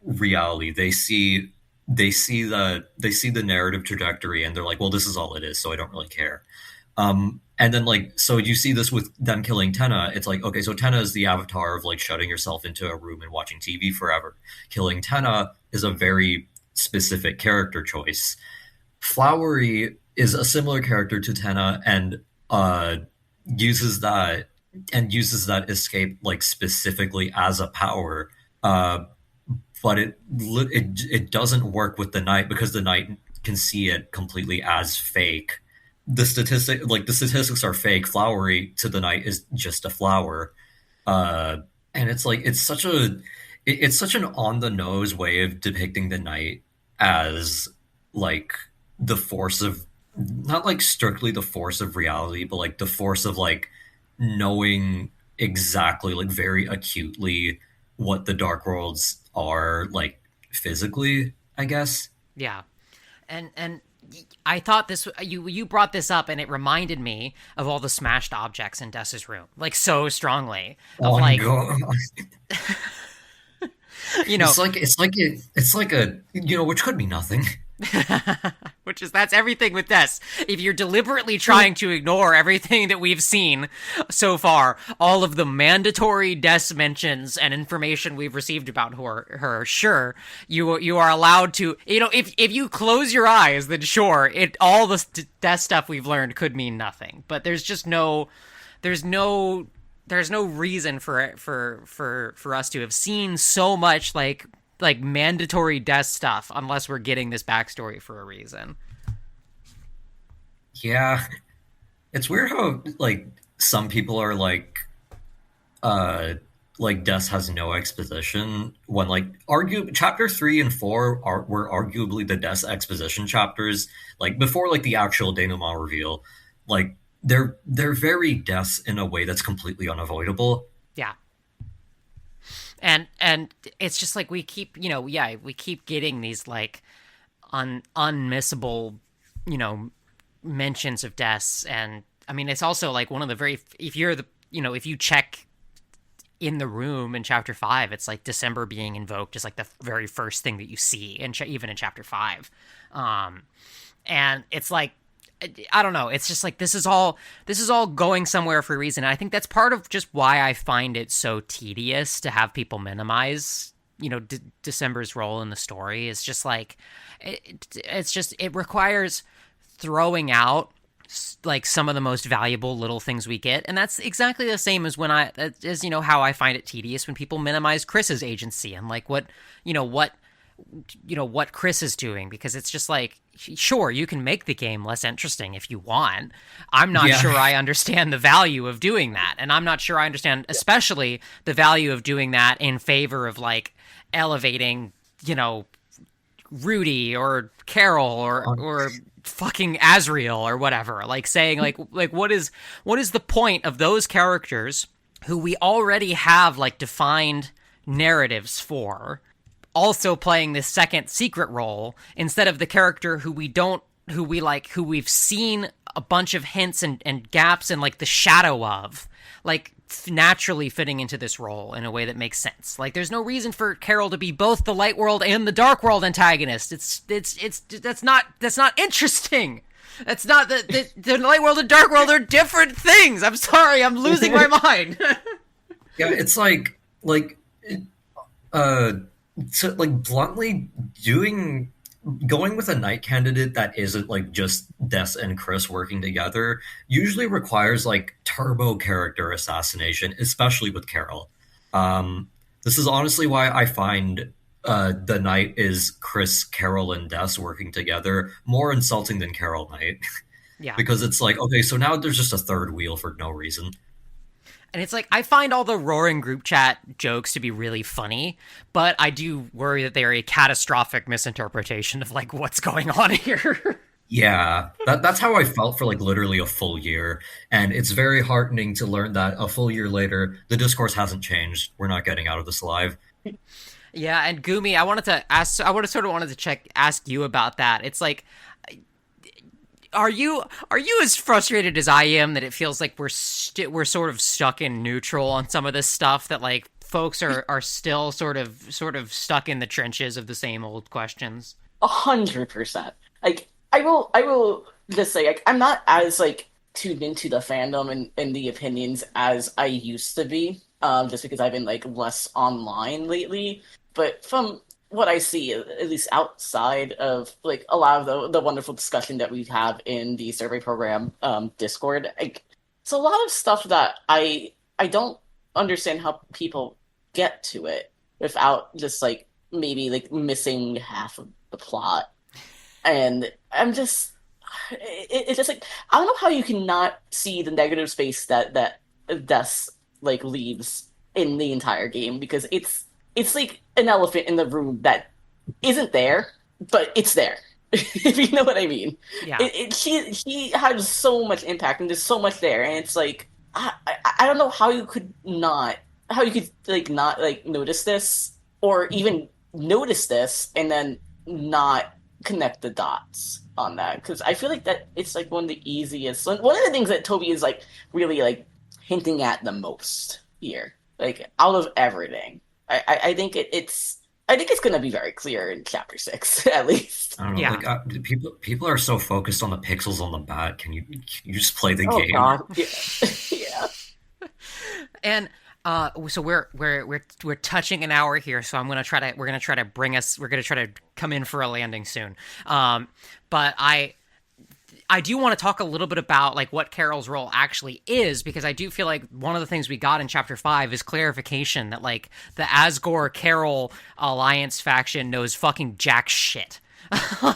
reality they see the narrative trajectory and they're like, well, this is all it is, so I don't really care. And then like so you see this with them killing Tenna. It's like, okay, so Tenna is the avatar of like shutting yourself into a room and watching TV forever. Killing Tenna is a very specific character choice. Flowery is a similar character to Tenna and uses that uses that escape like specifically as a power. But it doesn't work with the knight because the knight can see it completely as fake. The statistics are fake. Flowery to the knight is just a flower, and it's like it's such an on the nose way of depicting the knight as like the force of not like strictly the force of reality, but like the force of like knowing exactly like very acutely what the dark worlds are like physically, I guess. yeah, and I thought this you brought this up and it reminded me of all the smashed objects in Dessa's room, like so strongly of Oh my like god. you know It's like a you know which could be nothing. which is that's everything with Des. If you're deliberately trying to ignore everything that we've seen so far, all of the mandatory Des mentions and information we've received about her, sure, you are allowed to, you know, if you close your eyes, then sure, all the Des stuff we've learned could mean nothing. But there's no reason for us to have seen so much like mandatory death stuff unless we're getting this backstory for a reason. Yeah. It's weird how like some people are like Death has no exposition when like argue chapter 3 and 4 were arguably the Death exposition chapters like before like the actual denouement reveal. Like they're very Death in a way that's completely unavoidable. Yeah. And it's just like we keep, you know, we keep getting these like unmissable, you know, mentions of deaths. And I mean, it's also like one of the very, if you're the, you know, if you check in the room in chapter 5, it's like December being invoked is like the very first thing that you see, and even in chapter 5. And it's like, I don't know. It's just like this is all going somewhere for a reason. And I think that's part of just why I find it so tedious to have people minimize, you know, December's role in the story. Is just like it requires throwing out like some of the most valuable little things we get, and that's exactly the same as you know how I find it tedious when people minimize Kris's agency and like what Kris is doing, because it's just like, sure, you can make the game less interesting if you want. I'm not sure I understand the value of doing that, and I'm not sure I understand especially the value of doing that in favor of like elevating, you know, Rudy or Carol or fucking Azriel or whatever, like saying like what is the point of those characters who we already have like defined narratives for also playing this second secret role instead of the character who we've seen a bunch of hints and gaps and like the shadow of, like naturally fitting into this role in a way that makes sense. Like there's no reason for Carol to be both the light world and the dark world antagonist. That's not interesting. That's not the light world and dark world are different things. I'm sorry, I'm losing my mind. Yeah, it's like so like bluntly doing going with a knight candidate that isn't like just Des and Kris working together usually requires like turbo character assassination, especially with Carol. This is honestly why I find the knight is Kris, Carol, and Des working together more insulting than Carol Knight. Yeah. Because it's like, okay, so now there's just a third wheel for no reason. And it's like, I find all the roaring group chat jokes to be really funny, but I do worry that they are a catastrophic misinterpretation of, like, what's going on here. Yeah, that's how I felt for like literally a full year. And it's very heartening to learn that a full year later, the discourse hasn't changed. We're not getting out of this alive. Yeah, and Gumi, wanted to ask you about that. It's like, are you as frustrated as I am that it feels like we're sort of stuck in neutral on some of this stuff, that like folks are still sort of stuck in the trenches of the same old questions? 100%. Like, I will just say, like, I'm not as like tuned into the fandom and the opinions as I used to be, just because I've been like less online lately. But from what I see, at least outside of like a lot of the wonderful discussion that we have in the survey program Discord, like, it's a lot of stuff that I don't understand how people get to it without just like maybe like missing half of the plot. And I'm just, it's just like, I don't know how you can not see the negative space that Des like leaves in the entire game, because it's like an elephant in the room that isn't there, but it's there. If you know what I mean. Yeah. She has so much impact, and there's so much there, and it's like, I don't know how you could like not like notice this, or even notice this and then not connect the dots on that, because I feel like that it's like one of the easiest, one of the things that Toby is like really like hinting at the most here, like out of everything. I think it's going to be very clear in chapter 6 at least. I don't know. Yeah. Like people are so focused on the pixels on the bat. Can you just play the game? God. Yeah. Yeah. And so we're touching an hour here, so we're gonna try to come in for a landing soon. But I do want to talk a little bit about like what Carol's role actually is, because I do feel like one of the things we got in chapter 5 is clarification that like the Asgore Carol alliance faction knows fucking jack shit.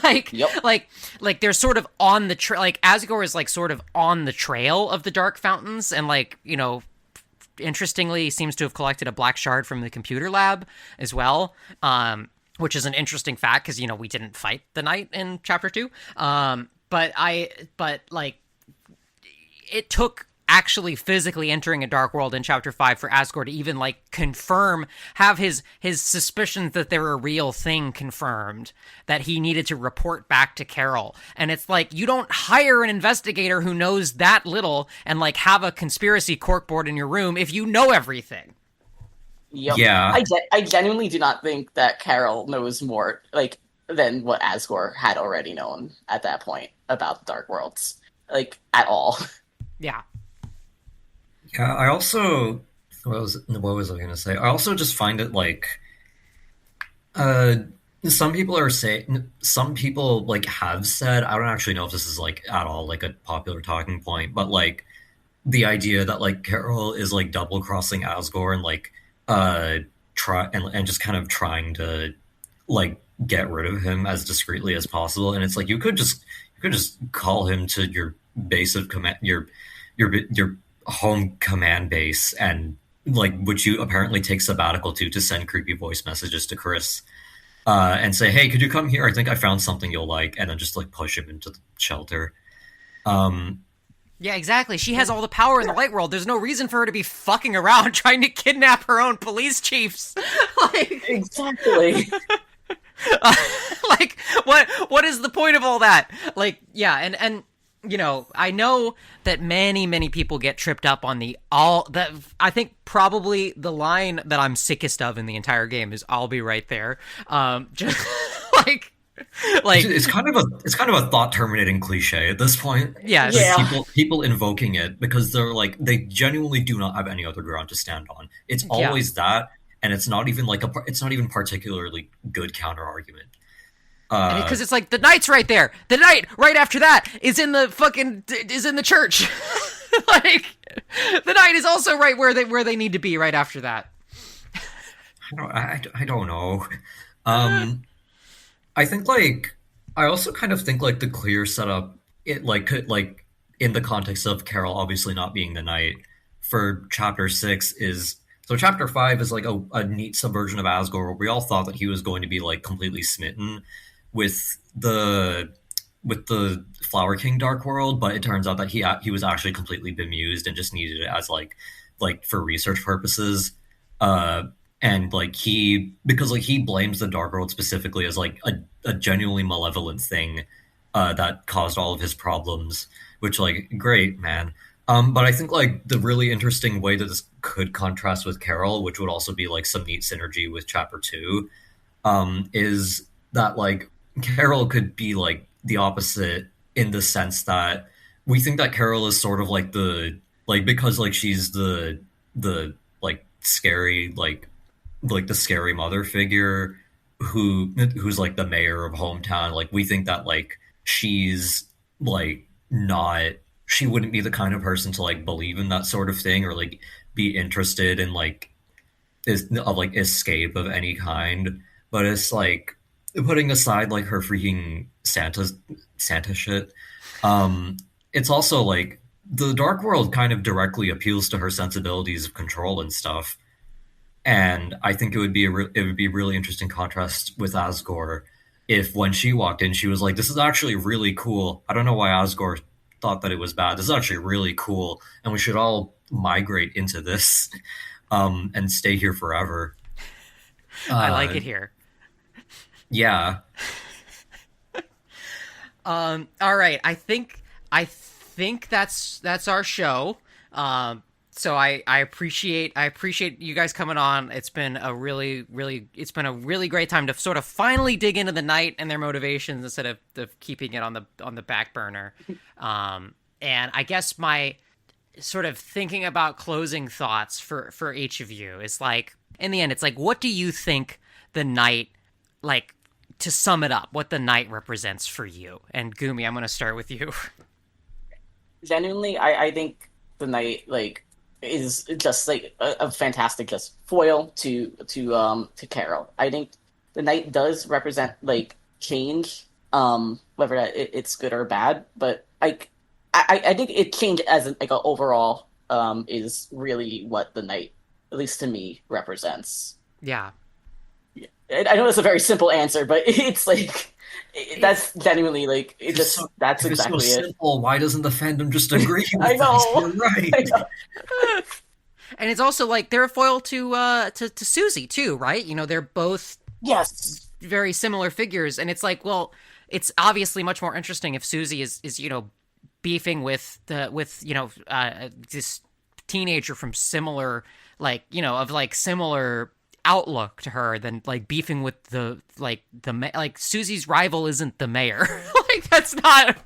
Like, yep. like they're sort of on the like Asgore is like sort of on the trail of the Dark Fountains, and like, you know, interestingly seems to have collected a black shard from the computer lab as well, which is an interesting fact because, you know, we didn't fight the knight in chapter 2. But like, it took actually physically entering a dark world in chapter 5 for Asgore to even like have his suspicions that they're a real thing confirmed, that he needed to report back to Carol. And it's like, you don't hire an investigator who knows that little and like have a conspiracy corkboard in your room if you know everything. Yep. Yeah. I genuinely do not think that Carol knows more like than what Asgore had already known at that point about the Dark Worlds, like, at all. Yeah. Yeah, I also what was I gonna say? I also just find it like some people like have said, I don't actually know if this is like at all like a popular talking point, but like the idea that like Carol is like double crossing Asgore and like try and just kind of trying to like get rid of him as discreetly as possible. And it's like you could just call him to your base of command, your home command base, and like, which you apparently take sabbatical to send creepy voice messages to Kris, and say, hey, could you come here? I think I found something you'll like, and then just like push him into the shelter. Yeah, exactly. She has all the power in the light world. There's no reason for her to be fucking around trying to kidnap her own police chiefs. Like, exactly. Like, what is the point of all that? Like, yeah, and you know, I know that many people get tripped up on I think probably the line that I'm sickest of in the entire game is "I'll be right there." Just like it's kind of a thought terminating cliche at this point. Yes. Yeah. People invoking it because they're like, they genuinely do not have any other ground to stand on. It's always that, and it's not even like it's not even particularly good counter argument. And because it's like the knight's right there. The knight right after that is in the church. Like the knight is also right where they need to be right after that. I don't know. I think like I also kind of think like the clear setup it like could like in the context of Carol obviously not being the knight for chapter 6 is so chapter 5 is like a neat subversion of Asgore where we all thought that he was going to be like completely smitten with the Flower King Dark World, but it turns out that he was actually completely bemused and just needed it as like for research purposes. And like because like he blames the Dark World specifically as like a genuinely malevolent thing that caused all of his problems, which like great man. But I think like the really interesting way that this could contrast with Carol, which would also be like some neat synergy with chapter 2, is that like Carol could be like the opposite in the sense that we think that Carol is sort of like because like she's the like scary like the scary mother figure who's like the mayor of hometown. Like we think that like she's like not she wouldn't be the kind of person to like believe in that sort of thing or like be interested in like like escape of any kind. But it's like putting aside like her freaking Santa shit, it's also like the Dark World kind of directly appeals to her sensibilities of control and stuff. And I think it would be a really interesting contrast with Asgore if when she walked in, she was like, "This is actually really cool. I don't know why Asgore thought that it was bad. This is actually really cool, and we should all migrate into this and stay here forever." I like it here. Yeah. All right. I think that's our show. So I appreciate you guys coming on. It's been a really great time to sort of finally dig into the knight and their motivations instead of keeping it on the back burner. And I guess my sort of thinking about closing thoughts for each of you is like, in the end, it's like, what do you think the knight, like, to sum it up, what the knight represents for you? And Gumi, I'm going to start with you. Genuinely, I think the knight like is just like a fantastic just foil to Carol. I think the knight does represent like change, whether it's good or bad. But like I think it change as like an overall is really what the knight, at least to me, represents. Yeah. I know it's a very simple answer, but it's like that's genuinely like that's if exactly it's so it. simple, why doesn't the fandom just agree with I know. us? You're right. I know. And it's also like they're a foil to Susie too, right? You know, they're both Yes. very similar figures, and it's like, well, it's obviously much more interesting if Susie is you know beefing with this teenager from similar similar outlook to her than like beefing with the Susie's rival isn't the mayor. Like that's not.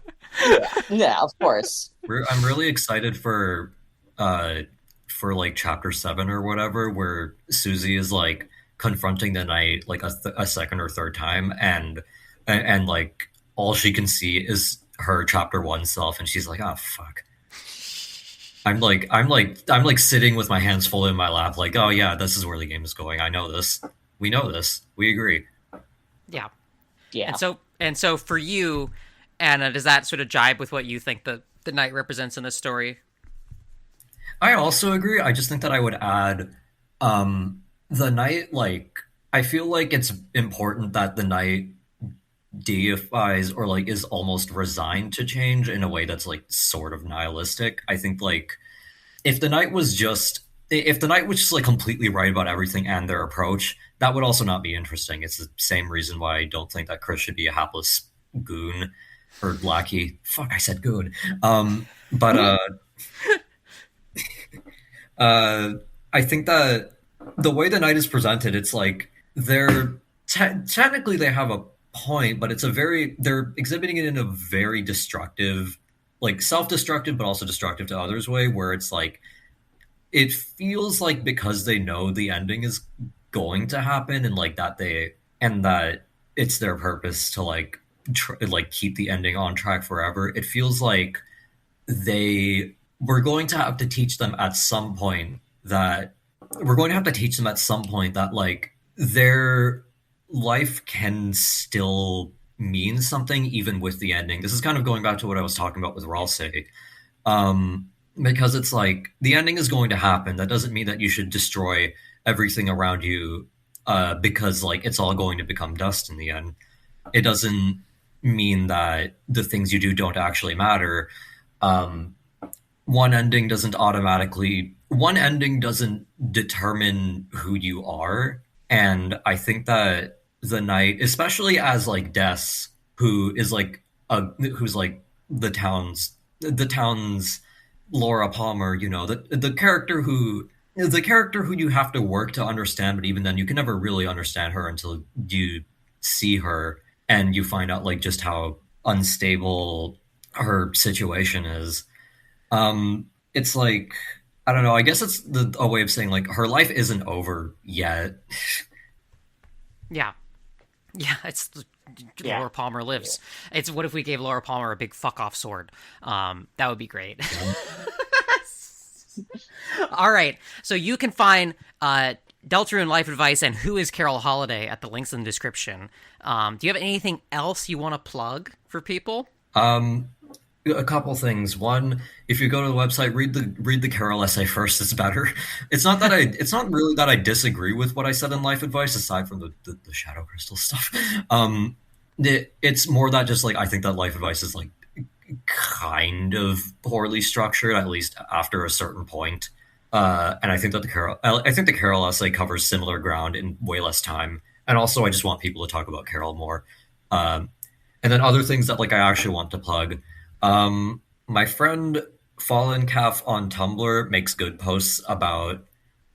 Yeah, of course. I'm really excited for like chapter 7 or whatever, where Susie is like confronting the knight like a second or third time, and like all she can see is her chapter 1 self, and she's like, "Oh fuck." I'm like sitting with my hands full in my lap, like, oh yeah, this is where the game is going. I know this. We know this. We agree. Yeah. Yeah. And so for you, Anna, does that sort of jibe with what you think the knight represents in this story? I also agree. I just think that I would add the knight, like I feel like it's important that the knight deifies or like is almost resigned to change in a way that's like sort of nihilistic. I think like if the knight was just like completely right about everything and their approach, that would also not be interesting. It's the same reason why I don't think that Kris should be a hapless goon or lackey. Fuck, I said goon. But I think that the way the knight is presented, it's like they're technically they have a point, but they're exhibiting it in a very destructive, like self-destructive, but also destructive to others way, where it's like it feels like because they know the ending is going to happen and like that it's their purpose to like like keep the ending on track forever. It feels like we're going to have to teach them at some point that like their life can still mean something even with the ending. This is kind of going back to what I was talking about with Ralsei. Because it's like the ending is going to happen. That doesn't mean that you should destroy everything around you because like it's all going to become dust in the end. It doesn't mean that the things you do don't actually matter. One ending doesn't determine who you are. And I think that the knight, especially as like Des, who's like the town's Laura Palmer, you know, the character who you have to work to understand, but even then you can never really understand her until you see her and you find out like just how unstable her situation is. It's like, I don't know, I guess it's a way of saying like her life isn't over yet. Yeah, it's Laura Palmer lives. It's what if we gave Laura Palmer a big fuck off sword? That would be great. All right, so you can find Deltarune Life Advice and Who is Carol Holiday at the links in the description. Do you have anything else you want to plug for people? A couple things. One, if you go to the website, read the Carol essay first. It's better. It's not really that I disagree with what I said in Life Advice, aside from the Shadow Crystal stuff. It's more that just like I think that Life Advice is like kind of poorly structured, at least after a certain point. And I think that the Carol essay covers similar ground in way less time. And also, I just want people to talk about Carol more. And then other things that like I actually want to plug. My friend Fallen Calf on Tumblr makes good posts about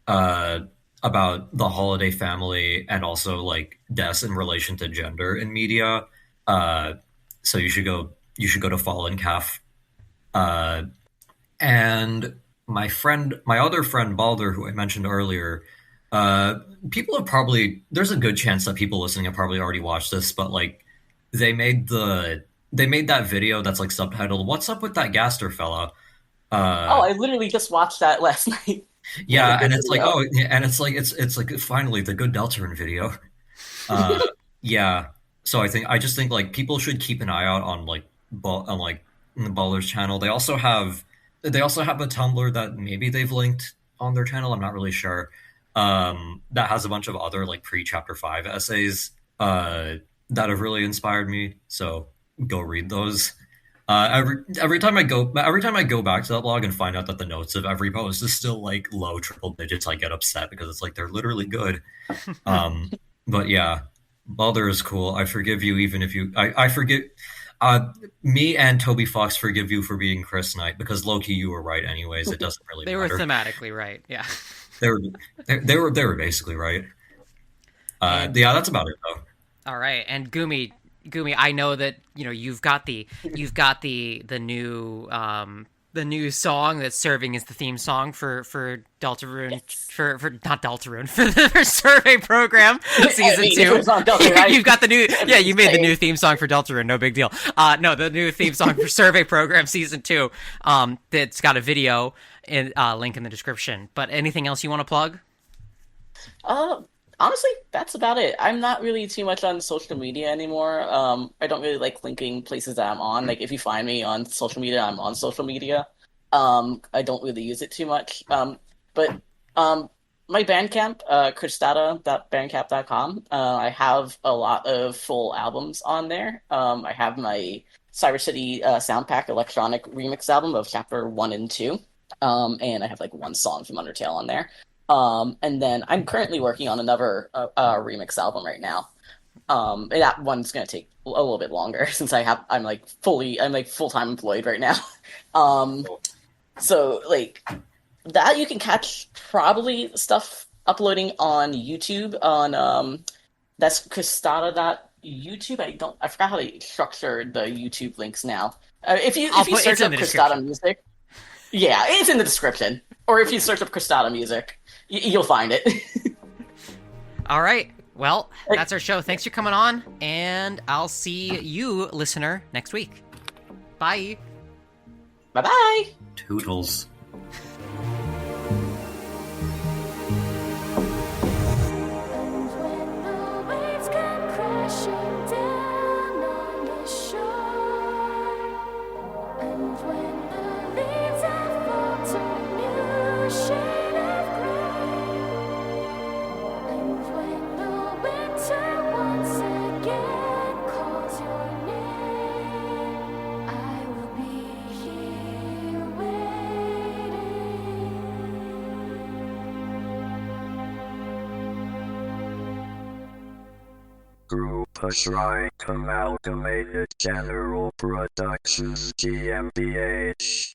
the Holiday family and also like Des in relation to gender in media. So you should go to Fallen Calf. And my other friend Balder, who I mentioned earlier, there's a good chance that people listening have probably already watched this, but like they made that video that's like subtitled "What's up with that Gaster fella?" I literally just watched that last night. Yeah, and it's video. It's like finally the good Deltarune video. Yeah, so I just think like people should keep an eye out on the Balder's channel. They also have a Tumblr that maybe they've linked on their channel. I'm not really sure. That has a bunch of other like pre-chapter 5 essays that have really inspired me. So go read those. Every time I go back to that blog and find out that the notes of every post is still like low triple digits, I get upset because it's like they're literally good. But yeah, Balder is cool. I forgive you, even if you. I forgive. Me and Toby Fox forgive you for being Kris Knight because low-key you were right anyways. It doesn't really matter. They were thematically right. Yeah. They were basically right. Yeah, that's about it though. All right, and Gumi, I know that you've got the new song that's serving as the theme song for Deltarune, yes. for not Deltarune, for Survey Program season 2. You've got the new you made the new theme song for Deltarune, no big deal. No, the new theme song for Survey Program season 2. That's got a video in link in the description. But anything else you want to plug? Honestly, that's about it. I'm not really too much on social media anymore. I don't really like linking places that I'm on. Like, if you find me on social media, I'm on social media. I don't really use it too much. But my Bandcamp, kristata.bandcamp.com, I have a lot of full albums on there. I have my Cyber City Sound Pack electronic remix album of Chapter 1 and 2. And I have like one song from Undertale on there. And then I'm currently working on another remix album right now. And that one's gonna take a little bit longer since I'm full-time employed right now. So like that you can catch probably stuff uploading on YouTube on that's Kristata.YouTube. I forgot how they structured the YouTube links now. If you search up Kristata music, yeah, it's in the description. Or if you search up Kristata music, you'll find it. All right. Well, that's our show. Thanks for coming on, and I'll see you, listener, next week. Bye. Bye-bye. Toodles. Group Ashrike Amalgamated General Productions GmbH.